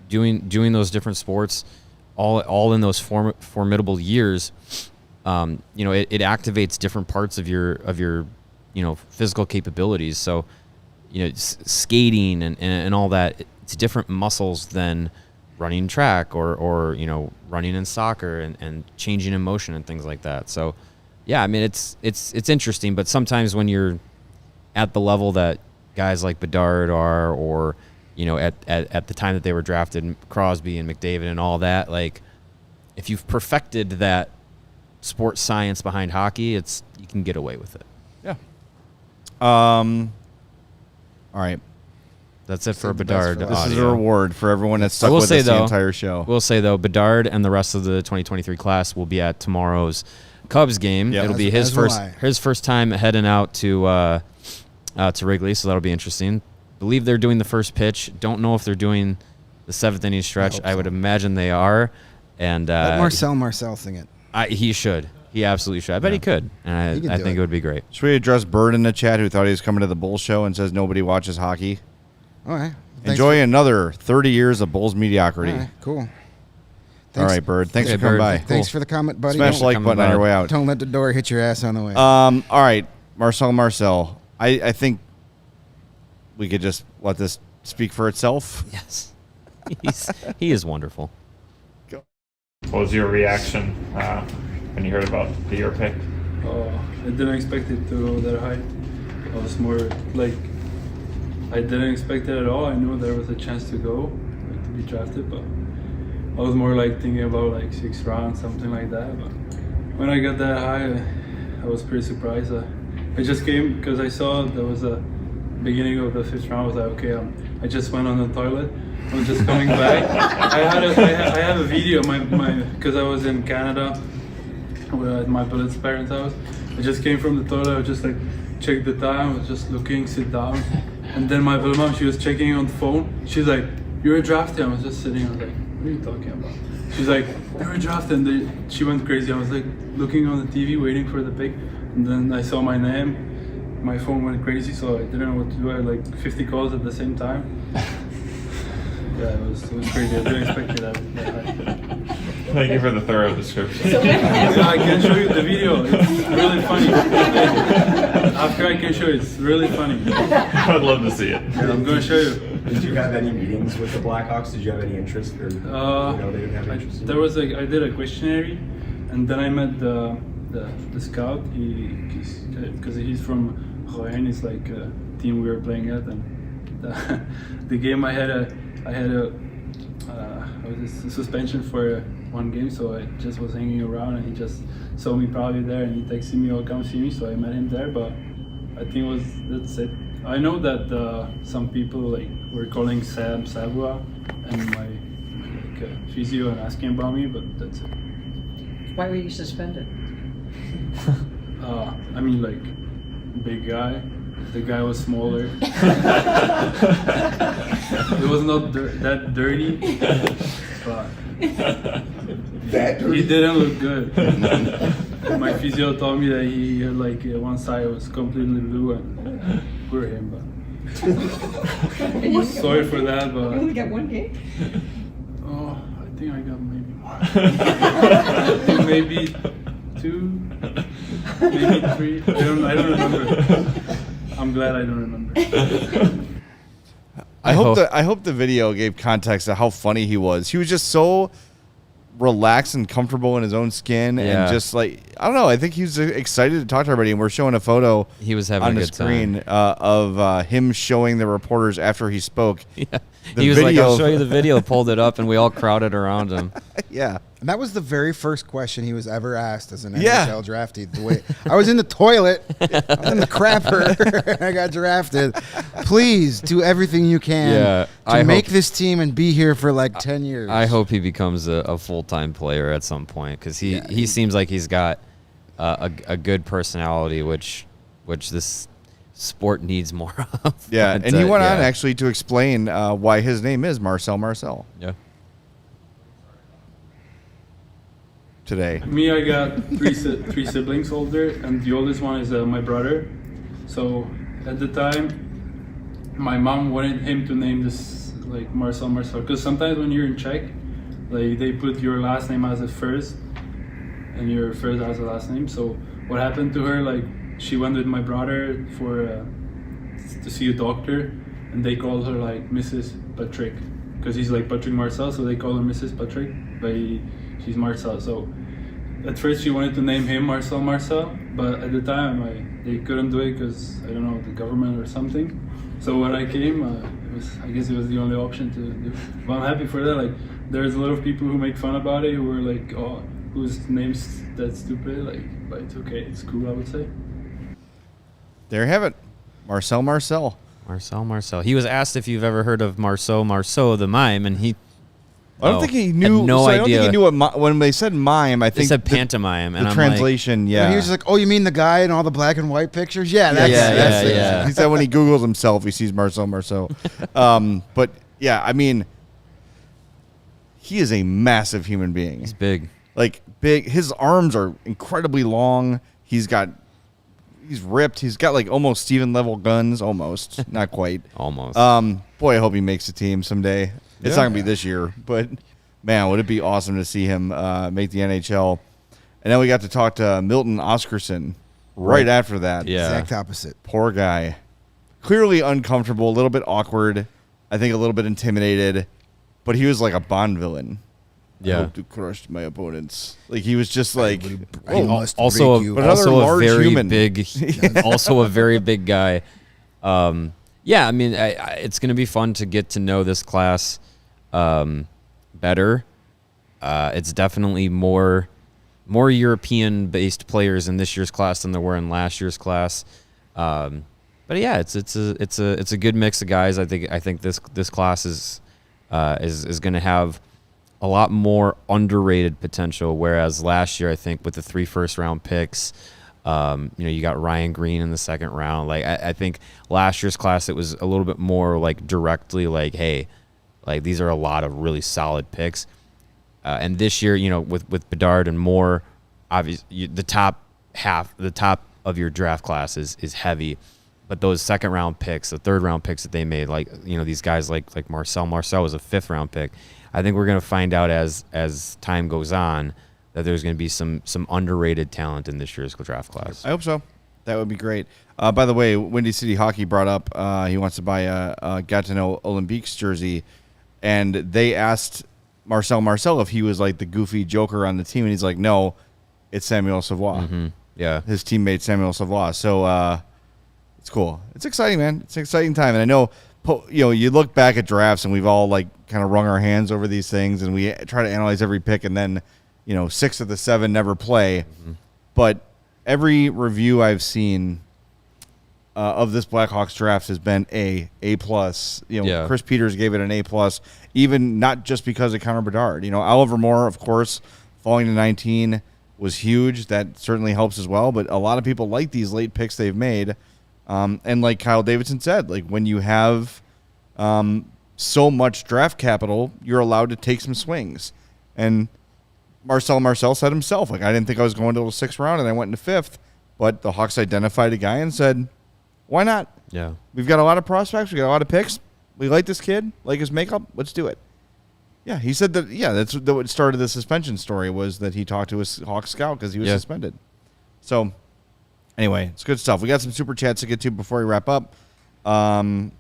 Doing those different sports, all in those formidable years. It activates different parts of your physical capabilities. So, skating and all that, it's different muscles than running track or running in soccer and changing in motion and things like that. So, yeah, I mean, it's interesting, but sometimes when you're at the level that guys like Bedard are, or at the time that they were drafted, Crosby and McDavid and all that, like, if you've perfected that sports science behind hockey, you can get away with it. Yeah. All right. That's it for Bedard. This is a reward for everyone that's stuck with us the entire show. We'll say, though, Bedard and the rest of the 2023 class will be at tomorrow's Cubs game. Yep. It'll be his first time heading out to Wrigley, so that'll be interesting. Believe they're doing the first pitch. Don't know if they're doing the 7th inning stretch. I would imagine they are. And let Marcel sing it. He should. He absolutely should. I bet he could. And I think it would be great. Should we address Bird in the chat, who thought he was coming to the Bulls show and says nobody watches hockey? All right. Enjoy another 30 years of Bulls mediocrity. All right, cool. All right, Bird. Thanks for coming by. Thanks for the comment, buddy. Smash the like button on your way out. Don't let the door hit your ass on the way. All right, Marcel. I think we could just let this speak for itself. Yes. He is wonderful. Go. What was your reaction when you heard about the year pick? I didn't expect it to go that high. I was more like, I didn't expect it at all. I knew there was a chance to go, like, to be drafted, but I was more like thinking about like 6th round, something like that. But when I got that high, I was pretty surprised. I just came because I saw there was a beginning of the 5th round. I was like, okay, I just went on the toilet. I was just coming back. I have a video, because I was in Canada at my buddy's parents' house. I just came from the toilet. I was just like, checked the time. I was just looking, sit down. And then my buddy mom, she was checking on the phone. She's like, you were drafted. I was just sitting. I was like, what are you talking about? She's like, you were drafted. And she went crazy. I was like looking on the TV, waiting for the pick. And then I saw my name. My phone went crazy, so I didn't know what to do. I had like 50 calls at the same time. Yeah, it was crazy. I didn't expect it that high. Thank you for the thorough description. Yeah, I can show you the video. It's really funny. After I can show you, it's really funny. I'd love to see it. Yeah, I'm going to show you. Did you have any meetings with the Blackhawks? Did you have any interest? Or they didn't have interest? I did a questionnaire, and then I met the scout. Because he's from Rouen. It's like a team we were playing at, and the game I had a suspension for one game, so I just was hanging around, and he just saw me probably there, and he texted me, "Oh, come see me." So I met him there, but I think that's it. I know that some people like were calling Sam Savua and my physio and asking about me, but that's it. Why were you suspended? I mean, like, big guy. The guy was smaller. It was not that dirty, but he didn't look good. My physio told me that he had like one side was completely blue, and poor him. But sorry for that. But You only got one game? oh, I think I got maybe more. Maybe 2, maybe 3. I don't remember. I'm glad I don't remember. I hope the video gave context of how funny he was. He was just so relaxed and comfortable in his own skin, and just like, I don't know. I think he was excited to talk to everybody. And we're showing a photo. He was having on a the good screen of him showing the reporters after he spoke. Yeah. He was like, "I'll show you the video." Pulled it up, and we all crowded around him. Yeah. And that was the very first question he was ever asked as an NHL draftee. The way I was in the toilet, I was in the crapper, I got drafted. Please do everything you can to make this team and be here for like 10 years. I hope he becomes a full-time player at some point, because he seems like he's got a good personality, which this sport needs more of. Yeah, and he went on actually to explain why his name is Marcel. Yeah. Today. Me, I got three siblings older, and the oldest one is my brother. So at the time, my mom wanted him to name this like Marcel, because sometimes when you're in Czech, like they put your last name as a first, and your first as a last name. So what happened to her? Like she went with my brother to see a doctor, and they called her like Mrs. Patrick, because he's like Patrick Marcel, so they call her Mrs. Patrick, but she's Marcel. So at first she wanted to name him Marcel, but at the time they couldn't do it because I don't know, the government or something. So when I came, I guess it was the only option to do. But I'm happy for that. Like there's a lot of people who make fun about it, who were like, "Oh, whose name's that stupid?" Like, but it's okay, it's cool, I would say. There you have it, Marcel. He was asked if you've ever heard of Marceau the mime, and he. I don't think he knew. No idea. I don't think he knew what when they said mime. I think they said pantomime, and the I'm translation. He was just like, "Oh, you mean the guy in all the black and white pictures?" Yeah, that's it. He said when he Googles himself, he sees Marceau. But yeah, I mean, he is a massive human being. He's big. Like big. His arms are incredibly long. He's ripped. He's got like almost Steven level guns. Almost, not quite. Almost. Boy, I hope he makes the team someday. It's not gonna be this year, but man, would it be awesome to see him make the NHL? And then we got to talk to Milton Oscarsson right after that. Yeah, exact opposite. Poor guy, clearly uncomfortable, a little bit awkward. I think a little bit intimidated, but he was like a Bond villain. Yeah, I hope to crush my opponents. Like he was just like also a very human. big, also a very big guy. Yeah, I mean, it's going to be fun to get to know this class better. It's definitely more European-based players in this year's class than there were in last year's class. But yeah, it's a good mix of guys. I think this class is going to have a lot more underrated potential, whereas last year I think with the 3 first-round picks. You got Ryan Green in the second round. Like I think last year's class, it was a little bit more like directly like, hey, like these are a lot of really solid picks. And this year, with Bedard and Moore, obviously the top of your draft class is heavy, but those second round picks, the third round picks that they made, like these guys like Marcel was a 5th round pick. I think we're gonna find out as time goes on that there's going to be some underrated talent in this year's draft class. I hope so. That would be great. By the way, Windy City Hockey brought up he wants to buy a Gatineau Olympiques jersey, and they asked Marcel if he was like the goofy joker on the team, and he's like, no, it's Samuel Savoie. Mm-hmm. Yeah, his teammate Samuel Savoie. So it's cool. It's exciting, man. It's an exciting time, and I know you look back at drafts and we've all like kind of wrung our hands over these things, and we try to analyze every pick, and then 6 of the 7 never play. Mm-hmm. But every review I've seen of this Blackhawks draft has been A plus. Chris Peters gave it an A plus, even not just because of Connor Bedard. Oliver Moore, of course, falling to 19 was huge. That certainly helps as well. But a lot of people like these late picks they've made. And like Kyle Davidson said, like when you have so much draft capital, you're allowed to take some swings. And Marcel said himself, like, I didn't think I was going to the 6th round, and I went into 5th. But the Hawks identified a guy and said, why not? Yeah. We've got a lot of prospects. We got a lot of picks. We like this kid, like his makeup. Let's do it. Yeah, he said that. Yeah, that's what started the suspension story, was that he talked to his Hawks scout because he was suspended. So, anyway, it's good stuff. We got some super chats to get to before we wrap up. Brandon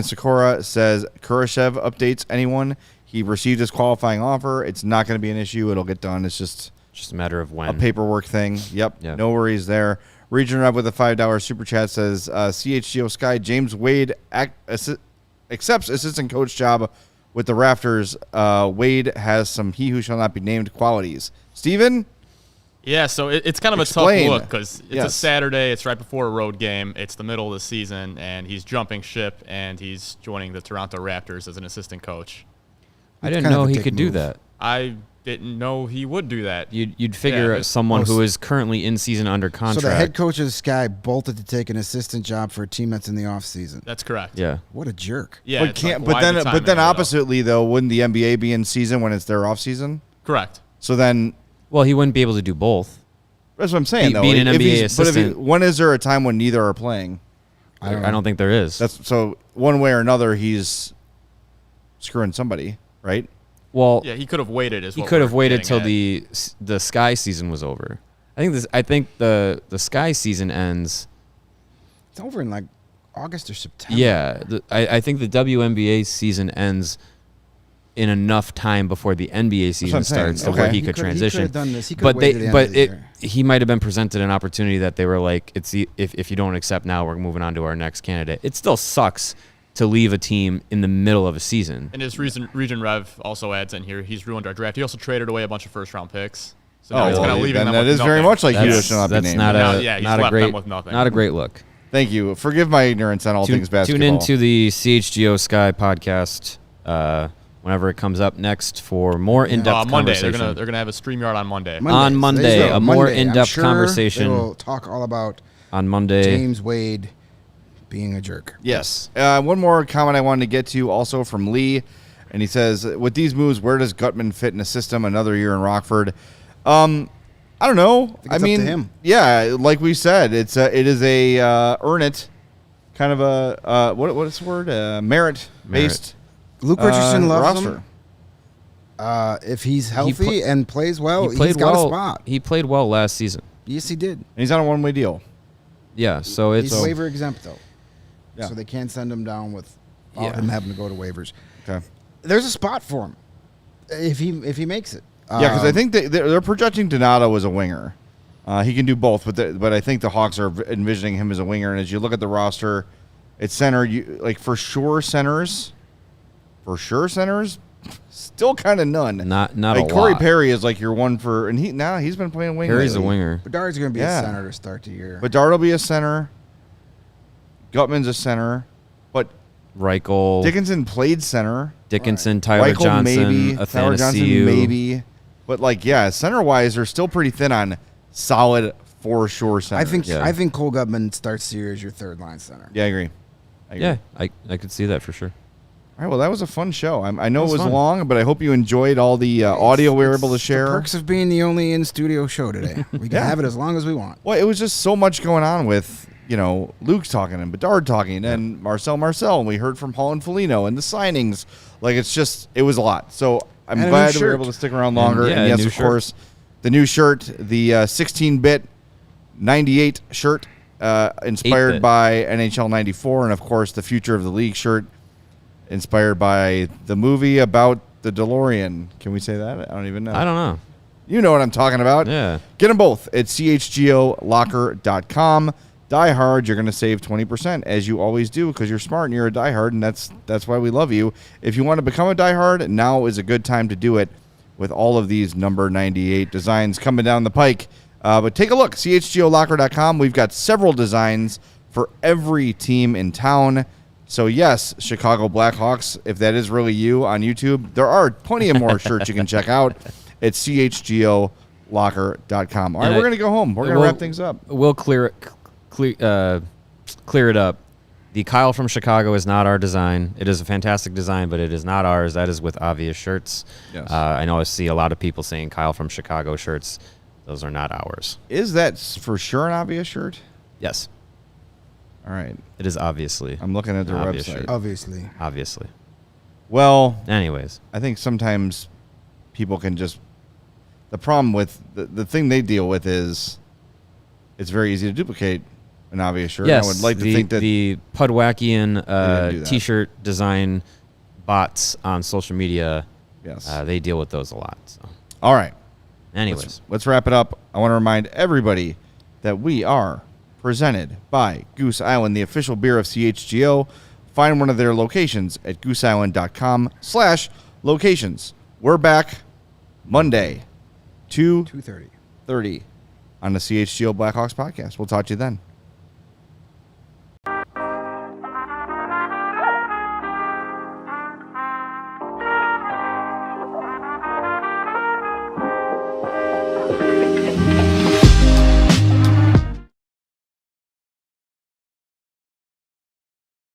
Sikora says, Kurashev updates anyone. He received his qualifying offer. It's not going to be an issue. It'll get done. It's just a matter of when. A paperwork thing. Yep. No worries there. Region Rev with a $5 super chat says, CHGO Sky, James Wade accepts assistant coach job with the Rafters. Wade has some he who shall not be named qualities. Steven? Yeah, so it's kind of a tough look because it's a Saturday. It's right before a road game. It's the middle of the season, and he's jumping ship, and he's joining the Toronto Raptors as an assistant coach. I didn't know he could do that. I didn't know he would do that. You'd figure someone who is currently in season under contract. So the head coach of Sky bolted to take an assistant job for a team that's in the offseason. That's correct. Yeah. What a jerk. Yeah. But then oppositely though, wouldn't the NBA be in season when it's their offseason? Correct. So then, well, he wouldn't be able to do both. That's what I'm saying. Being an NBA assistant. When is there a time when neither are playing? I don't think there is. So one way or another, he's screwing somebody, right? Well, yeah, he could have waited. He could have waited till the Sky season was over. I think the Sky season ends. It's over in like August or September. Yeah, I think the WNBA season ends in enough time before the NBA season starts to where he could transition. He could have done this. He could have waited to the end of the year. He might have been presented an opportunity that they were like, if you don't accept now, we're moving on to our next candidate. It still sucks to leave a team in the middle of a season. And his Region Rev also adds in here, he's ruined our draft. He also traded away a bunch of first-round picks. So he's kind of leaving them. That is very much like he should not be named. Not a great look. Thank you. Forgive my ignorance on all things basketball. Tune into the CHGO Sky podcast whenever it comes up next for more in-depth conversation. Monday. They're gonna have a StreamYard on Monday. On Monday, a more in-depth conversation. We'll talk all about on Monday. James Wade being a jerk. Yes. One more comment I wanted to get to also from Lee, and he says, with these moves, where does Gutman fit in a system another year in Rockford? I don't know. I mean, up to him. Yeah, like we said, it is a earn it kind of a what is the word? Merit based. Luke Richardson loves roster. Him. If he's healthy and plays well, he's got a spot. He played well last season. Yes, he did. And he's on a one-way deal. Yeah, so it's he's waiver exempt though. Yeah. So they can't send him down with him having to go to waivers. Okay. There's a spot for him if he makes it. Yeah, because I think they're projecting Donato as a winger. He can do both, but I think the Hawks are envisioning him as a winger. And as you look at the roster, it's center. For sure centers, still kind of none. Not like a Corey lot. Perry is like your one for, and he's been playing wing. Perry's lately. a winger. Bedard's going to be a center to start the year. Bedard will be a center. Gutman's a center, but Reichel. Dickinson played center. Dickinson, Tyler Reichel Johnson, maybe. Tyler Johnson maybe. But center wise, they're still pretty thin on solid for sure centers. I think Cole Gutman starts the year as your third line center. Yeah, I agree. Yeah, I could see that for sure. All right, well, that was a fun show. I know it was long, but I hope you enjoyed all the audio we were able to share. The perks of being the only in-studio show today. We can have it as long as we want. Well, it was just so much going on with, Luke's talking and Bedard talking and Marcel, and we heard from Paul and Felino and the signings. It was a lot. So I'm glad we were able to stick around longer. And yes, of course, the new shirt, the 16-bit 98 shirt inspired by NHL 94, and of course the Future of the League shirt inspired by the movie about the DeLorean. Can we say that? I don't even know. I don't know. You know what I'm talking about. Yeah. Get them both at chgolocker.com. diehard, you're going to save 20%, as you always do, because you're smart and you're a diehard, and that's why we love you. If you want to become a diehard, now is a good time to do it with all of these number 98 designs coming down the pike. But take a look, chgolocker.com. We've got several designs for every team in town. So, yes, Chicago Blackhawks, if that is really you on YouTube, there are plenty of more shirts you can check out at chgolocker.com. All right, we're going to go home. We're going to wrap things up. We'll clear it up. The Kyle from Chicago is not our design. It is a fantastic design, but it is not ours. That is with Obvious shirts. Yes. I know I see a lot of people saying Kyle from Chicago shirts. Those are not ours. Is that for sure an Obvious shirt? Yes. All right. It is obviously. I'm looking at their Obvious website. shirt. Obviously. Well, anyways, I think sometimes people can just. The problem with the thing they deal with is it's very easy to duplicate an Obvious shirt. Yes, I would like to think that the Pudwackian T-shirt design bots on social media, yes, they deal with those a lot. So. All right. Anyways, let's wrap it up. I want to remind everybody that we are presented by Goose Island, the official beer of CHGO. Find one of their locations at gooseisland.com/locations. We're back Monday, 2:30 on the CHGO Blackhawks podcast. We'll talk to you then.